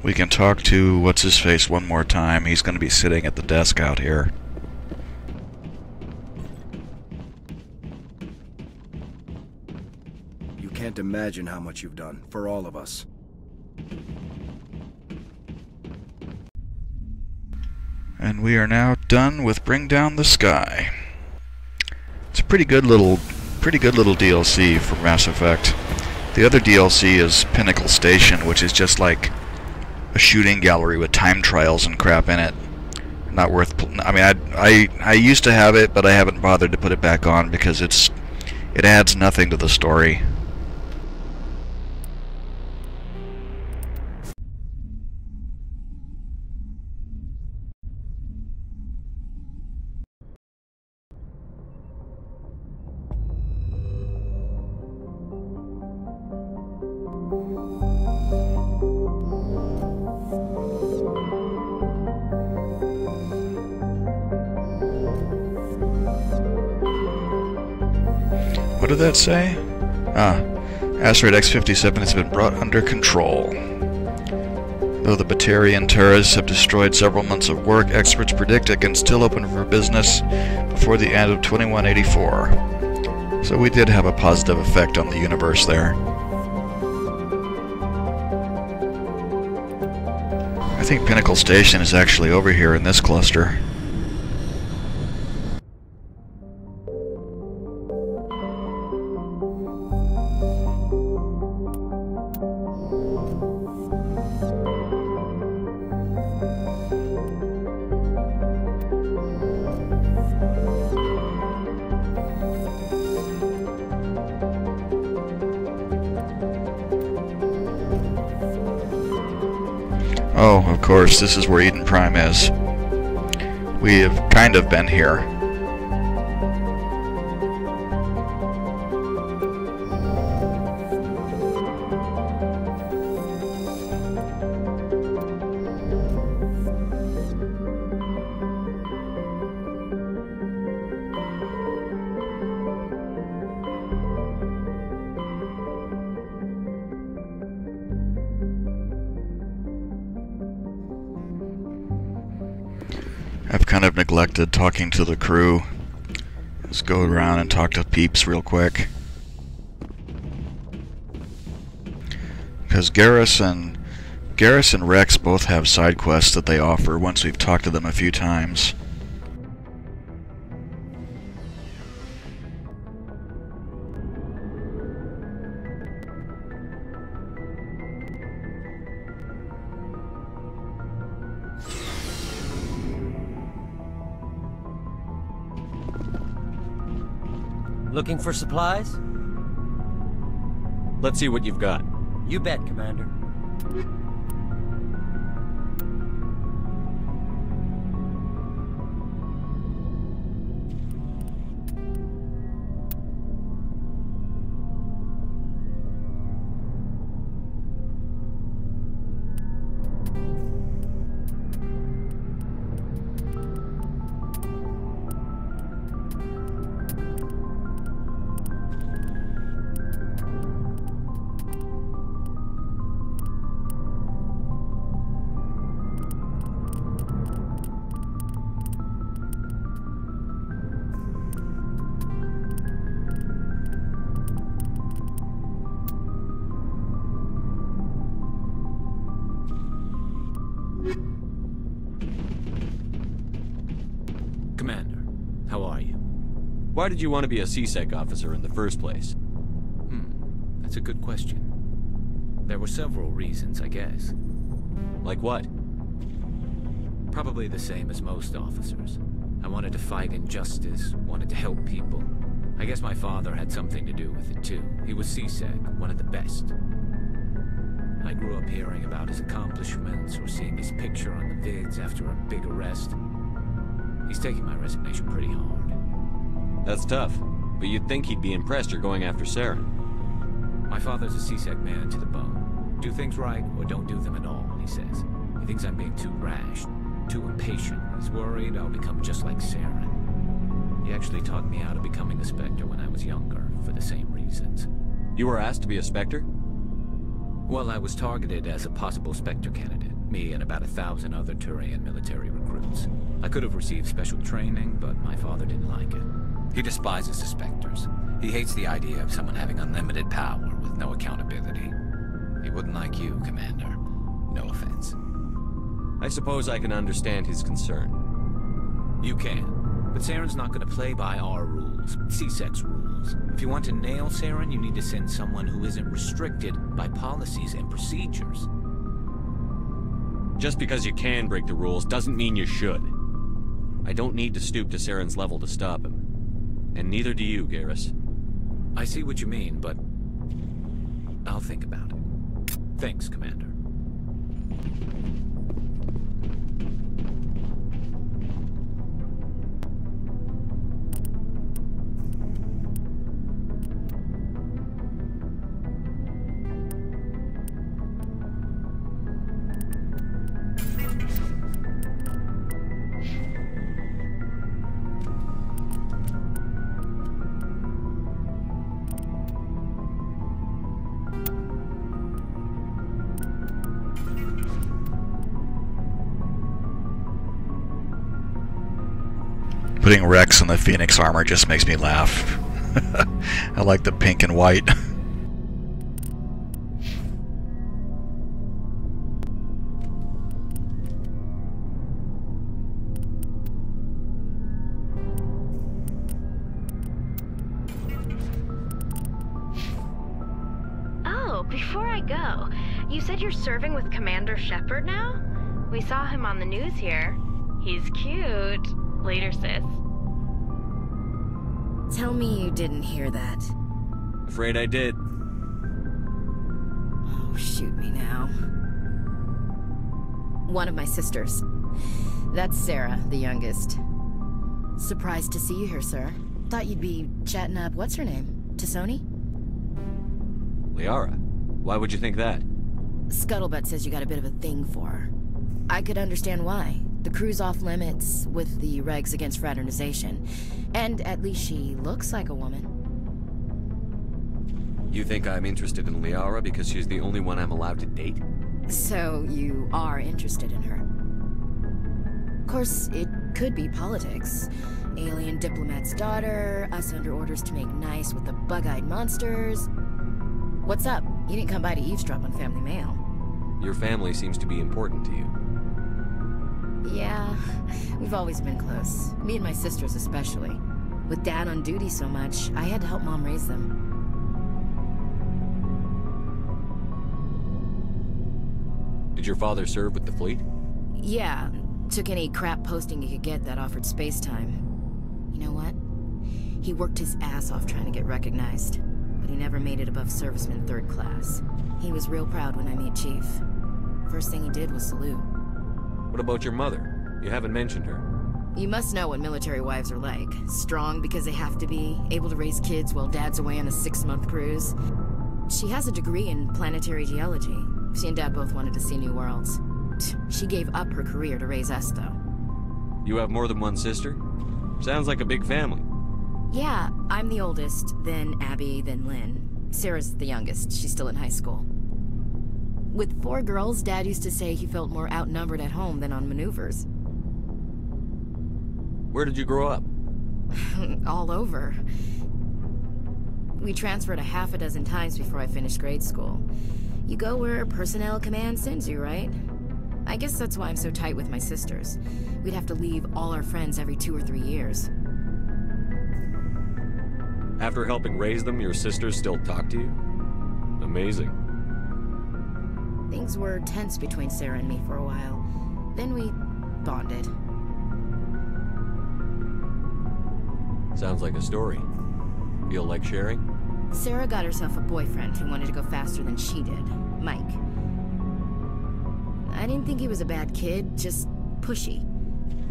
We can talk to What's-His-Face one more time. He's going to be sitting at the desk out here. You can't imagine how much you've done, for all of us. And we are now done with Bring Down the Sky. It's a pretty good little DLC for Mass Effect. The other DLC is Pinnacle Station, which is just like a shooting gallery with time trials and crap in it. Not worth. I mean, I used to have it, but I haven't bothered to put it back on because it adds nothing to the story. What did that say? Asteroid X-57 has been brought under control. Though the Batarian terrorists have destroyed several months of work, experts predict it can still open for business before the end of 2184. So we did have a positive effect on the universe there. I think Pinnacle Station is actually over here in this cluster. Oh, of course, this is where Eden Prime is. We have kind of been here. I've kind of neglected talking to the crew. Let's go around and talk to peeps real quick. Because Garrus and Rex both have side quests that they offer once we've talked to them a few times. Looking for supplies? Let's see what you've got. You bet, Commander. Commander, how are you? Why did you want to be a CSEC officer in the first place? That's a good question. There were several reasons, I guess. Like what? Probably the same as most officers. I wanted to fight injustice, wanted to help people. I guess my father had something to do with it too. He was CSEC, one of the best. I grew up hearing about his accomplishments or seeing his picture on the vids after a big arrest. He's taking my resignation pretty hard. That's tough, but you'd think he'd be impressed you're going after Saren. My father's a CSEC man to the bone. Do things right or don't do them at all, he says. He thinks I'm being too rash, too impatient. He's worried I'll become just like Saren. He actually talked me out of becoming a Spectre when I was younger, for the same reasons. You were asked to be a Spectre? Well, I was targeted as a possible Spectre candidate, me and about 1,000 other Turian military recruits. I could have received special training, but my father didn't like it. He despises the Spectres. He hates the idea of someone having unlimited power with no accountability. He wouldn't like you, Commander. No offense. I suppose I can understand his concern. You can, but Saren's not going to play by our rules, CSEC's rules. If you want to nail Saren, you need to send someone who isn't restricted by policies and procedures. Just because you can break the rules doesn't mean you should. I don't need to stoop to Saren's level to stop him. And neither do you, Garrus. I see what you mean, but I'll think about it. Thanks, Commander. Putting Rex in the Phoenix armor just makes me laugh. I like the pink and white. Oh, before I go, you said you're serving with Commander Shepard now? We saw him on the news here. He's cute. Later, sis. Tell me you didn't hear that. Afraid I did. Oh, shoot me now. One of my sisters. That's Sarah, the youngest. Surprised to see you here, sir. Thought you'd be chatting up, what's her name? T'Soni? Liara? Why would you think that? Scuttlebutt says you got a bit of a thing for her. I could understand why. The crew's off limits with the regs against fraternization. And at least she looks like a woman. You think I'm interested in Liara because she's the only one I'm allowed to date? So you are interested in her. Of course, it could be politics. Alien diplomat's daughter, us under orders to make nice with the bug-eyed monsters. What's up? You didn't come by to eavesdrop on family mail. Your family seems to be important to you. Yeah, we've always been close. Me and my sisters especially. With Dad on duty so much, I had to help Mom raise them. Did your father serve with the fleet? Yeah, took any crap posting he could get that offered space time. You know what? He worked his ass off trying to get recognized, but he never made it above serviceman 3rd class. He was real proud when I met Chief. First thing he did was salute. What about your mother? You haven't mentioned her. You must know what military wives are like. Strong because they have to be, able to raise kids while Dad's away on a 6-month cruise. She has a degree in planetary geology. She and Dad both wanted to see new worlds. She gave up her career to raise us, though. You have more than one sister? Sounds like a big family. Yeah, I'm the oldest, then Abby, then Lynn. Sarah's the youngest. She's still in high school. With 4 girls, Dad used to say he felt more outnumbered at home than on maneuvers. Where did you grow up? All over. We transferred a half a dozen times before I finished grade school. You go where personnel command sends you, right? I guess that's why I'm so tight with my sisters. We'd have to leave all our friends every 2 or 3 years. After helping raise them, your sisters still talk to you? Amazing. Things were tense between Sarah and me for a while. Then we bonded. Sounds like a story. Feel like sharing? Sarah got herself a boyfriend who wanted to go faster than she did, Mike. I didn't think he was a bad kid, just pushy.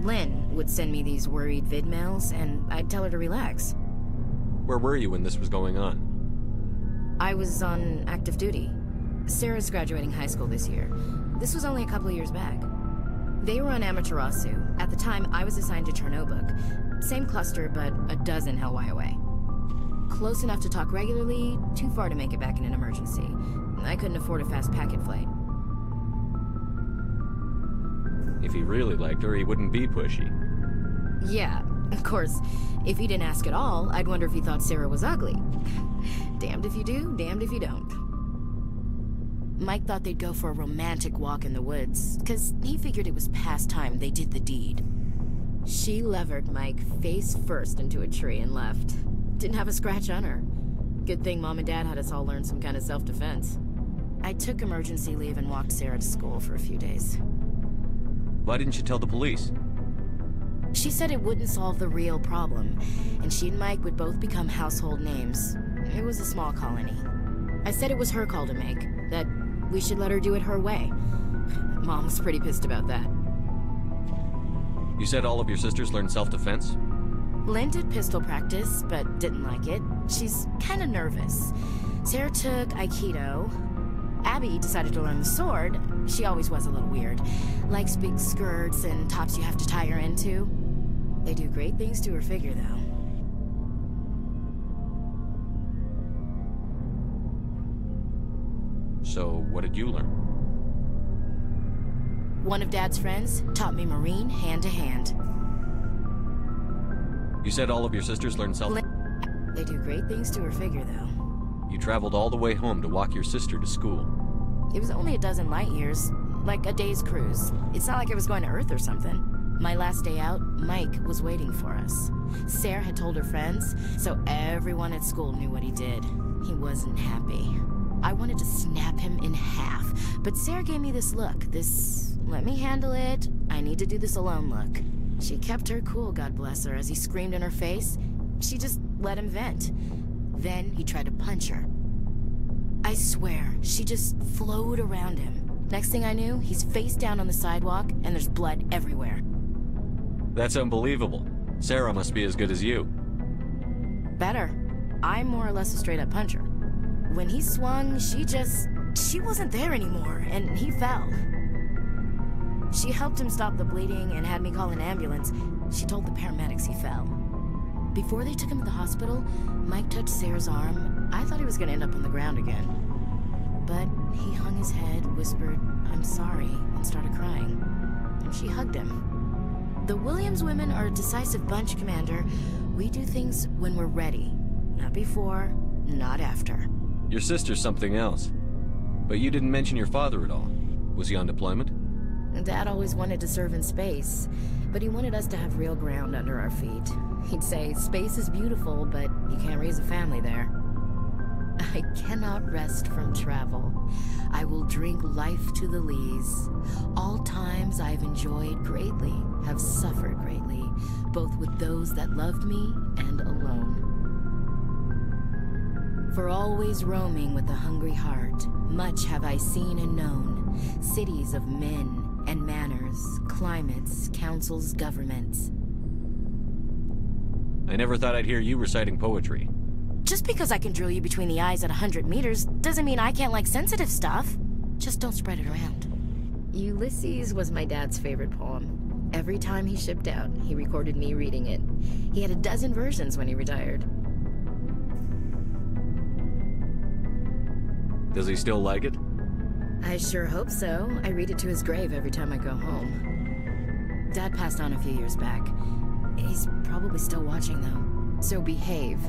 Lynn would send me these worried vidmails, and I'd tell her to relax. Where were you when this was going on? I was on active duty. Sarah's graduating high school this year. This was only a couple of years back. They were on Amaterasu. At the time, I was assigned to Chernobog. Same cluster, but a dozen Hellwire away. Close enough to talk regularly, too far to make it back in an emergency. I couldn't afford a fast packet flight. If he really liked her, he wouldn't be pushy. Yeah, of course. If he didn't ask at all, I'd wonder if he thought Sarah was ugly. Damned if you do, damned if you don't. Mike thought they'd go for a romantic walk in the woods, because he figured it was past time they did the deed. She levered Mike face first into a tree and left. Didn't have a scratch on her. Good thing Mom and Dad had us all learn some kind of self-defense. I took emergency leave and walked Sarah to school for a few days. Why didn't you tell the police? She said it wouldn't solve the real problem, and she and Mike would both become household names. It was a small colony. I said it was her call to make, that we should let her do it her way. Mom was pretty pissed about that. You said all of your sisters learned self-defense? Lynn did pistol practice, but didn't like it. She's kind of nervous. Sarah took Aikido. Abby decided to learn the sword. She always was a little weird. Likes big skirts and tops you have to tie her into. They do great things to her figure, though. So, what did you learn? One of Dad's friends taught me Marine hand-to-hand. You said all of your sisters learned self... They do great things to her figure, though. You traveled all the way home to walk your sister to school. It was only a dozen light years, like a day's cruise. It's not like I was going to Earth or something. My last day out, Mike was waiting for us. Sarah had told her friends, so everyone at school knew what he did. He wasn't happy. I wanted to snap him in half, but Sarah gave me this look, this let me handle it, I need to do this alone look. She kept her cool, God bless her, as he screamed in her face. She just let him vent. Then he tried to punch her. I swear, she just flowed around him. Next thing I knew, he's face down on the sidewalk, and there's blood everywhere. That's unbelievable. Sarah must be as good as you. Better. I'm more or less a straight-up puncher. When he swung, she wasn't there anymore, and he fell. She helped him stop the bleeding and had me call an ambulance. She told the paramedics he fell. Before they took him to the hospital, Mike touched Sarah's arm. I thought he was going to end up on the ground again. But he hung his head, whispered, "I'm sorry," and started crying. And she hugged him. The Williams women are a decisive bunch, Commander. We do things when we're ready. Not before, not after. Your sister's something else. But you didn't mention your father at all. Was he on deployment? Dad always wanted to serve in space, but he wanted us to have real ground under our feet. He'd say, space is beautiful, but you can't raise a family there. I cannot rest from travel. I will drink life to the lees. All times I've enjoyed greatly, have suffered greatly, both with those that loved me and alone. For always roaming with a hungry heart, much have I seen and known, cities of men and manners, climates, councils, governments. I never thought I'd hear you reciting poetry. Just because I can drill you between the eyes at 100 meters doesn't mean I can't like sensitive stuff. Just don't spread it around. Ulysses was my dad's favorite poem. Every time he shipped out, he recorded me reading it. He had a dozen versions when he retired. Does he still like it? I sure hope so. I read it to his grave every time I go home. Dad passed on a few years back. He's probably still watching, though. So behave.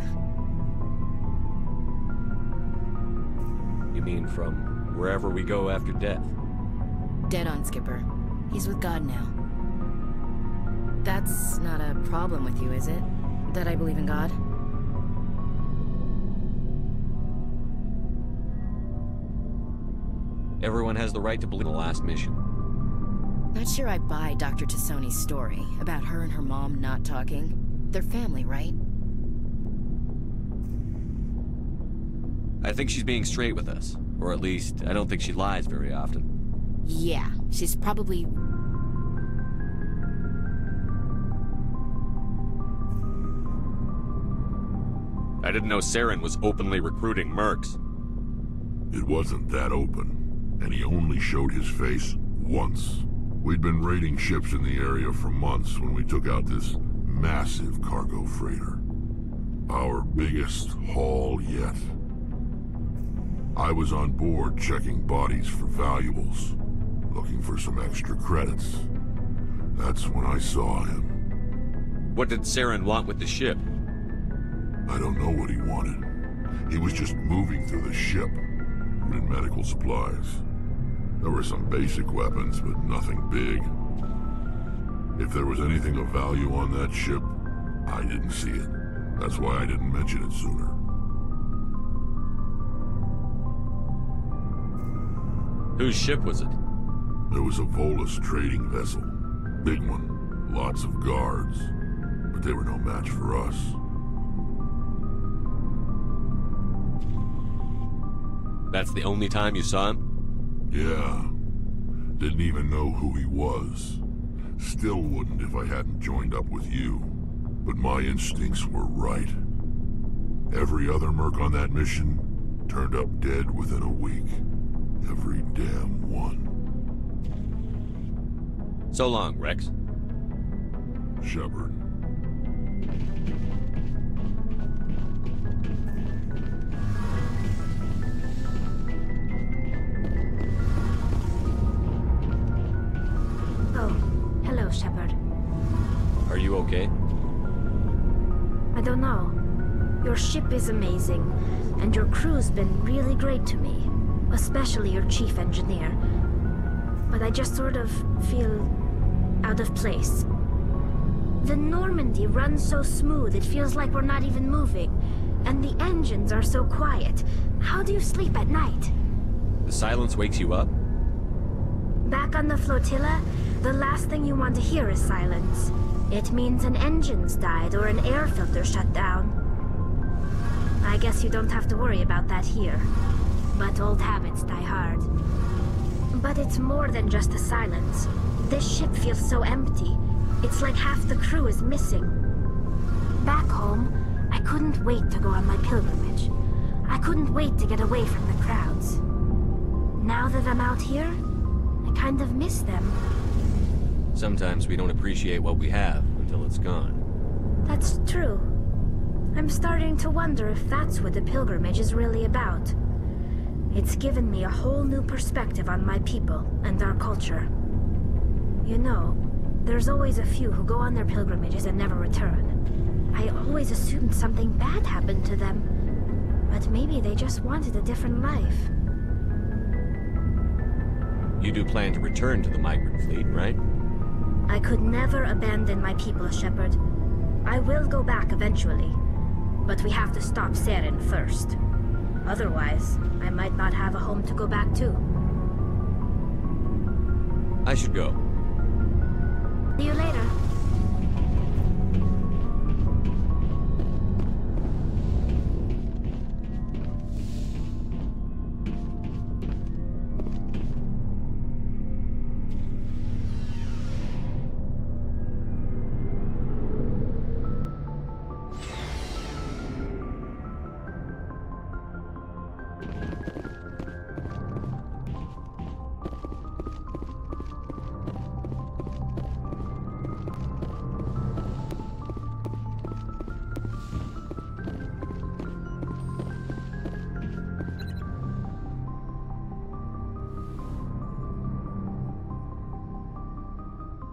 You mean from wherever we go after death? Dead on, Skipper. He's with God now. That's not a problem with you, is it? That I believe in God? Everyone has the right to believe in the last mission. Not sure I buy Dr. Tassoni's story about her and her mom not talking. They're family, right? I think she's being straight with us. Or at least, I don't think she lies very often. Yeah, she's probably... I didn't know Saren was openly recruiting mercs. It wasn't that open, and he only showed his face once. We'd been raiding ships in the area for months when we took out this massive cargo freighter. Our biggest haul yet. I was on board checking bodies for valuables, looking for some extra credits. That's when I saw him. What did Saren want with the ship? I don't know what he wanted. He was just moving through the ship, and medical supplies. There were some basic weapons, but nothing big. If there was anything of value on that ship, I didn't see it. That's why I didn't mention it sooner. Whose ship was it? There was a Volus trading vessel. Big one. Lots of guards. But they were no match for us. That's the only time you saw him? Yeah. Didn't even know who he was. Still wouldn't if I hadn't joined up with you. But my instincts were right. Every other merc on that mission turned up dead within a week. Every damn one. So long, Rex. Shepard. Oh, hello, Shepard. Are you okay? I don't know. Your ship is amazing, and your crew's been really great to me. Especially your chief engineer. But I just sort of feel out of place. The Normandy runs so smooth it feels like we're not even moving. And the engines are so quiet. How do you sleep at night? The silence wakes you up? Back on the flotilla, the last thing you want to hear is silence. It means an engine's died or an air filter shut down. I guess you don't have to worry about that here. But old habits die hard. But it's more than just the silence. This ship feels so empty. It's like half the crew is missing. Back home, I couldn't wait to go on my pilgrimage. I couldn't wait to get away from the crowds. Now that I'm out here, I kind of miss them. Sometimes we don't appreciate what we have until it's gone. That's true. I'm starting to wonder if that's what the pilgrimage is really about. It's given me a whole new perspective on my people and our culture. You know, There's always a few who go on their pilgrimages and never return. I always assumed something bad happened to them. But maybe they just wanted a different life. You do plan to return to the migrant fleet, right? I could never abandon my people, Shepard. I will go back eventually. But we have to stop Saren first. Otherwise, I might not have a home to go back to. I should go. See you later.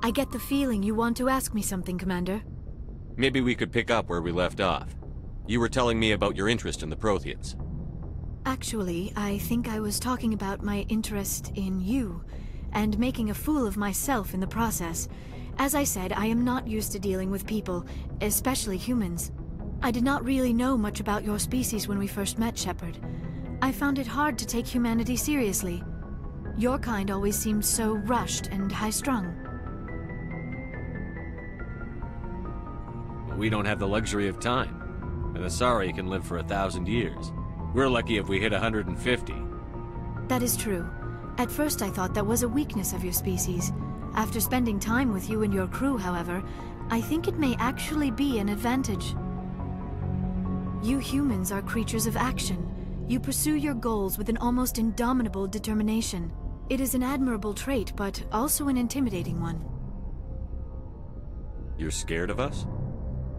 I get the feeling you want to ask me something, Commander. Maybe we could pick up where we left off. You were telling me about your interest in the Protheans. Actually, I think I was talking about my interest in you, and making a fool of myself in the process. As I said, I am not used to dealing with people, especially humans. I did not really know much about your species when we first met, Shepard. I found it hard to take humanity seriously. Your kind always seemed so rushed and high-strung. We don't have the luxury of time. An Asari can live for 1,000 years. We're lucky if we hit 150. That is true. At first I thought that was a weakness of your species. After spending time with you and your crew, however, I think it may actually be an advantage. You humans are creatures of action. You pursue your goals with an almost indomitable determination. It is an admirable trait, but also an intimidating one. You're scared of us?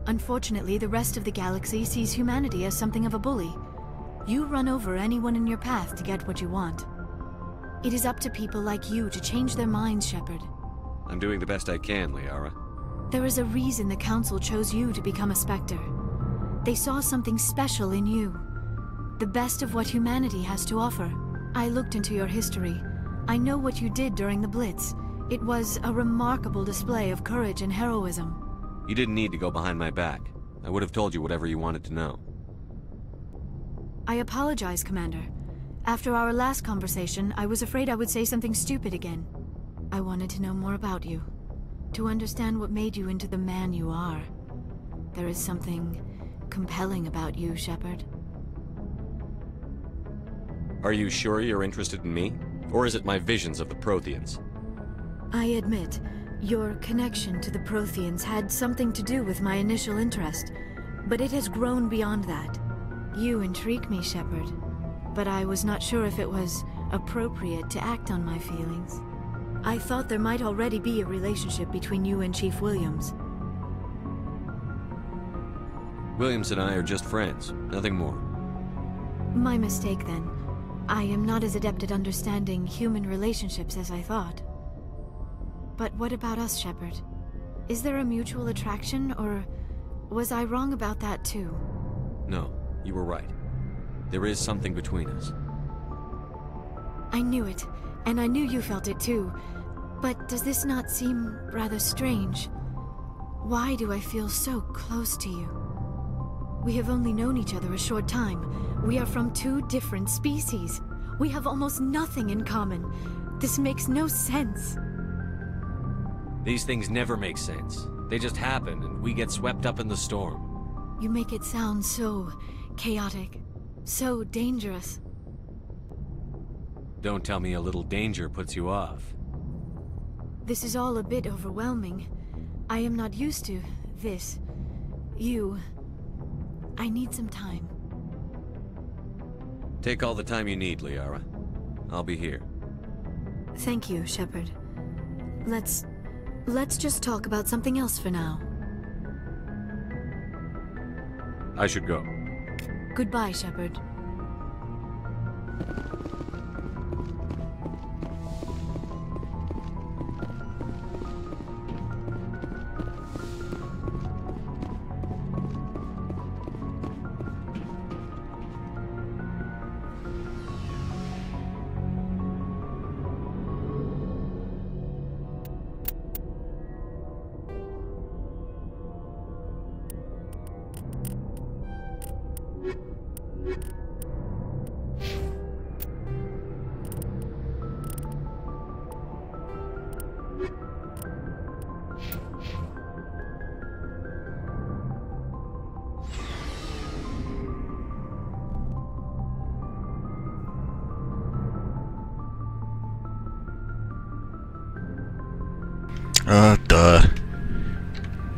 Unfortunately, the rest of the galaxy sees humanity as something of a bully. You run over anyone in your path to get what you want. It is up to people like you to change their minds, Shepard. I'm doing the best I can, Liara. There is a reason the Council chose you to become a Spectre. They saw something special in you. The best of what humanity has to offer. I looked into your history. I know what you did during the Blitz. It was a remarkable display of courage and heroism. You didn't need to go behind my back. I would have told you whatever you wanted to know. I apologize, Commander. After our last conversation, I was afraid I would say something stupid again. I wanted to know more about you. To understand what made you into the man you are. There is something compelling about you, Shepard. Are you sure you're interested in me? Or is it my visions of the Protheans? I admit, your connection to the Protheans had something to do with my initial interest, but it has grown beyond that. You intrigue me, Shepard, but I was not sure if it was appropriate to act on my feelings. I thought there might already be a relationship between you and Chief Williams. Williams and I are just friends, nothing more. My mistake, then. I am not as adept at understanding human relationships as I thought. But what about us, Shepard? Is there a mutual attraction, or was I wrong about that too? No, you were right. There is something between us. I knew it, and I knew you felt it too. But does this not seem rather strange? Why do I feel so close to you? We have only known each other a short time. We are from two different species. We have almost nothing in common. This makes no sense. These things never make sense. They just happen, and we get swept up in the storm. You make it sound so chaotic, so dangerous. Don't tell me a little danger puts you off. This is all a bit overwhelming. I am not used to this. You... I need some time. Take all the time you need, Liara. I'll be here. Thank you, Shepard. Let's just talk about something else for now. I should go. Goodbye, Shepard. Duh.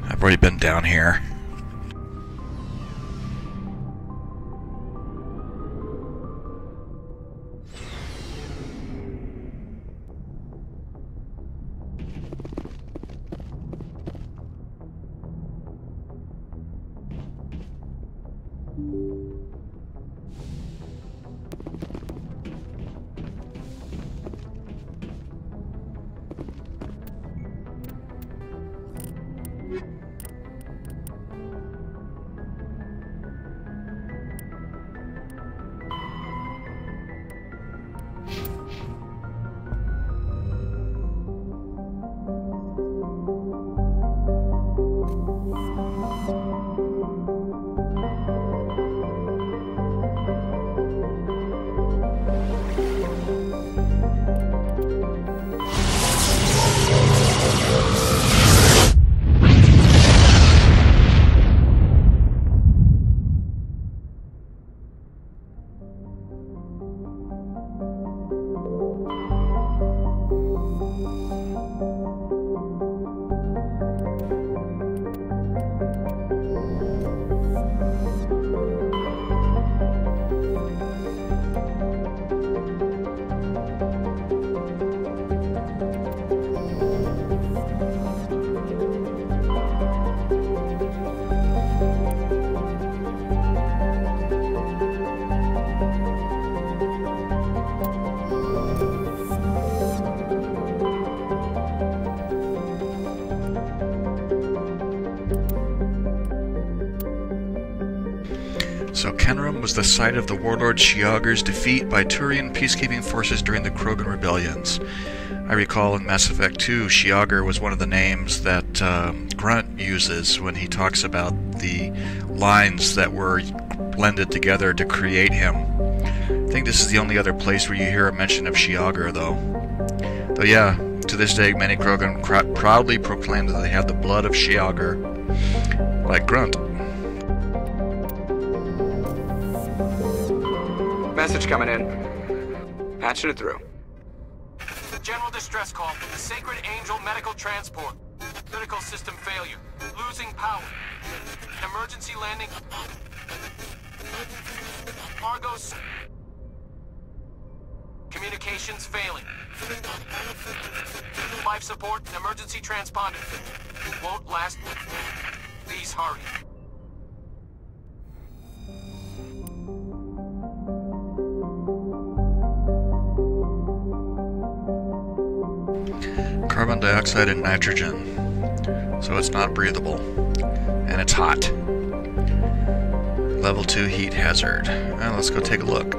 I've already been down here. So Kenram was the site of the warlord Shiager's defeat by Turian peacekeeping forces during the Krogan rebellions. I recall in Mass Effect 2, Shiager was one of the names that Grunt uses when he talks about the lines that were blended together to create him. I think this is the only other place where you hear a mention of Shiager, though. Though yeah, to this day, many Krogan proudly proclaim that they have the blood of Shiager, like Grunt. Message coming in. Patching it through. General distress call from the Sacred Angel Medical Transport. Critical system failure. Losing power. Emergency landing. Argos. Communications failing. Life support and emergency transponder. Won't last. Please hurry. Carbon dioxide and nitrogen, so it's not breathable, and it's hot. Level 2 heat hazard. Well, let's go take a look.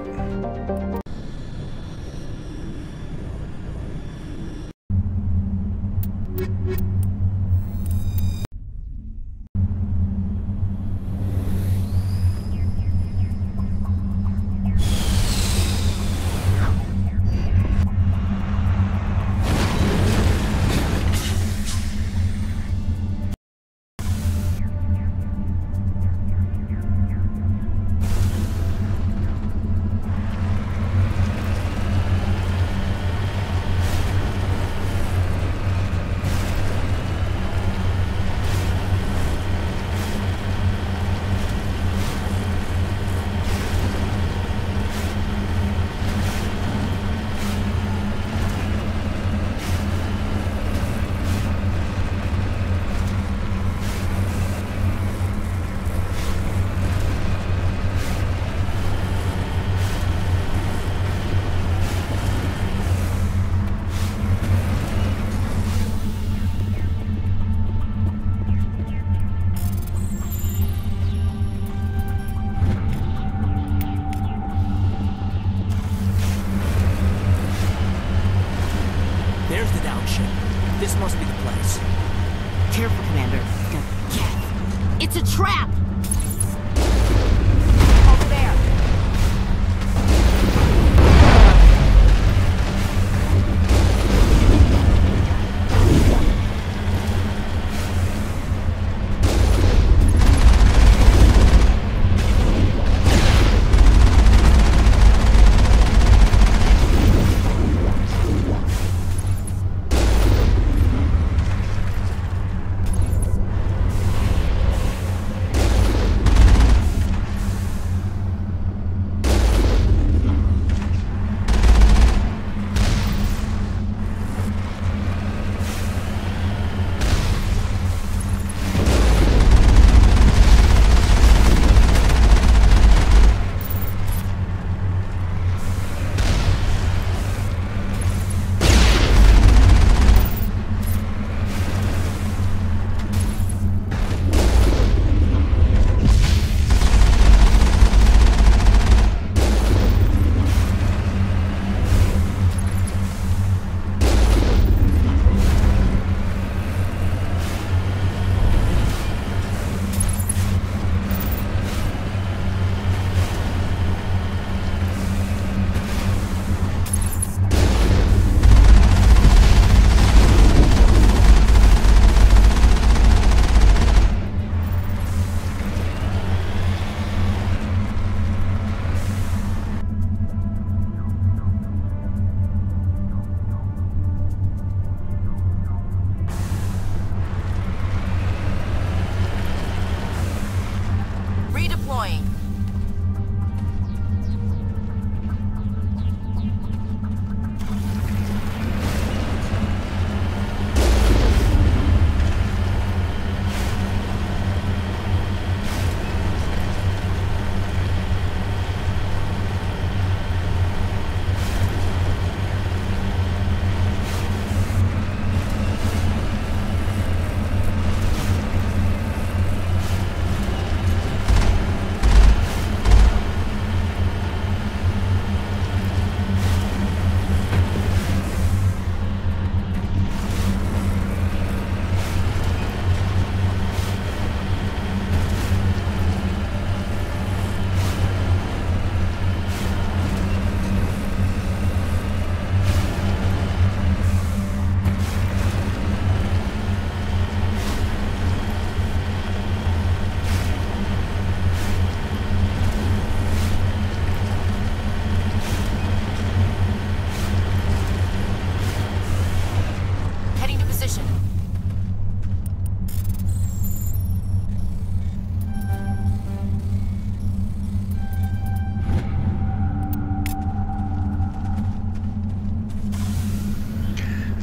deploying.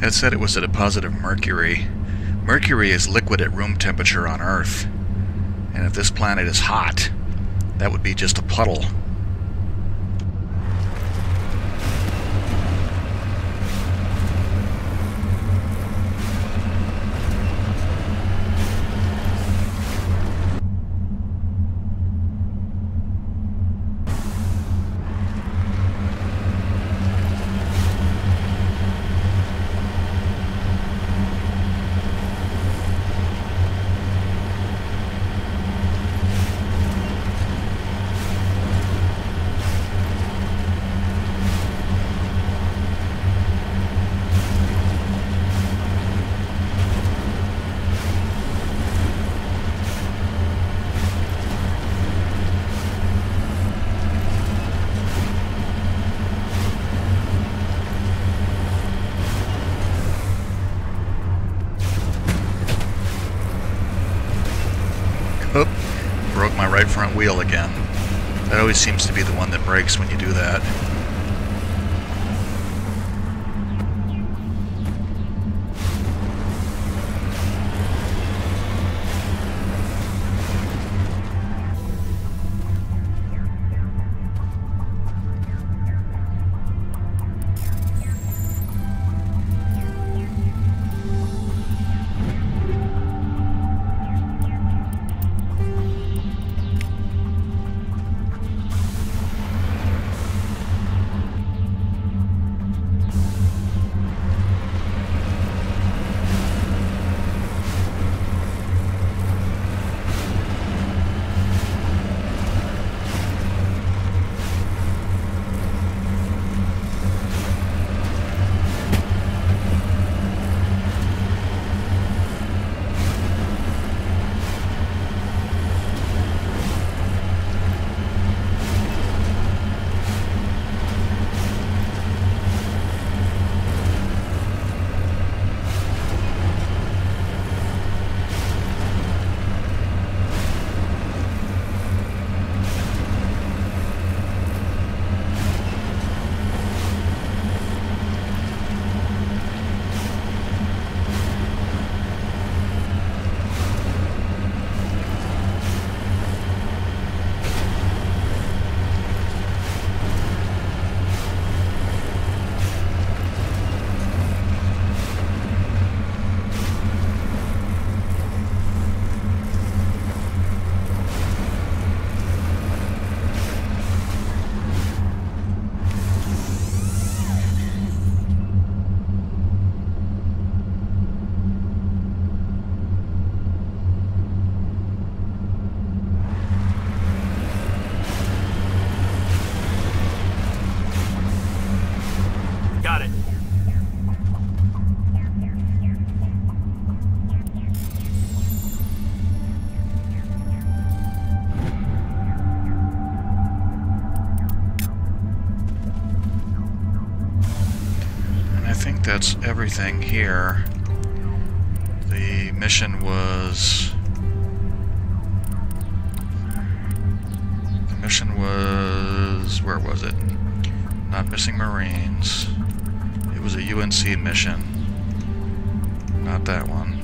It said it was a deposit of mercury. Mercury is liquid at room temperature on Earth. And if this planet is hot, that would be just a puddle. Oop, broke my right front wheel again. That always seems to be the one that breaks when you do that. That's everything here. The mission was mission was... where was it? Not missing Marines. It was a UNC mission. Not that one.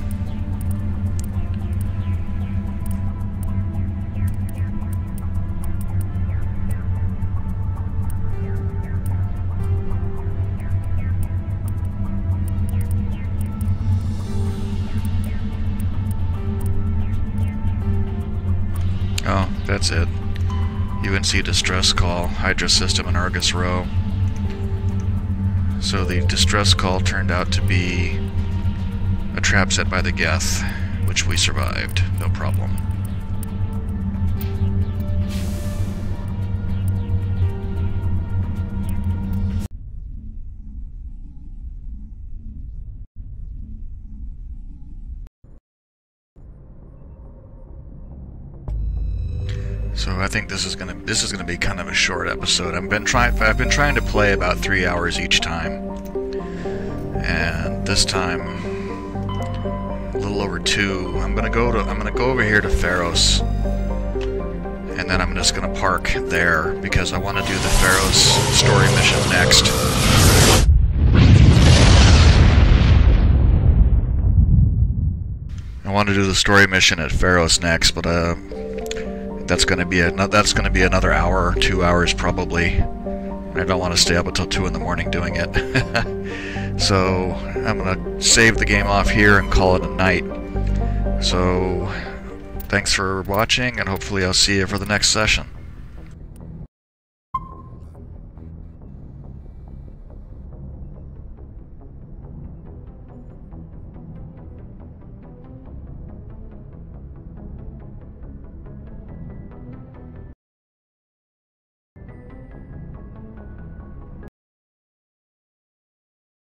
Oh, that's it. UNC distress call, Hydra system in Argus Row. So the distress call turned out to be a trap set by the Geth, which we survived, no problem. So I think this is gonna be kind of a short episode. I've been trying to play about 3 hours each time, and this time a little over 2. I'm gonna go over here to Pharos, and then I'm just gonna park there because I want to do the Pharos story mission next. I want to do the story mission at Pharos next, but that's going to be another hour or 2 hours probably. I don't want to stay up until 2 in the morning doing it. So I'm going to save the game off here and call it a night. So thanks for watching, and hopefully I'll see you for the next session.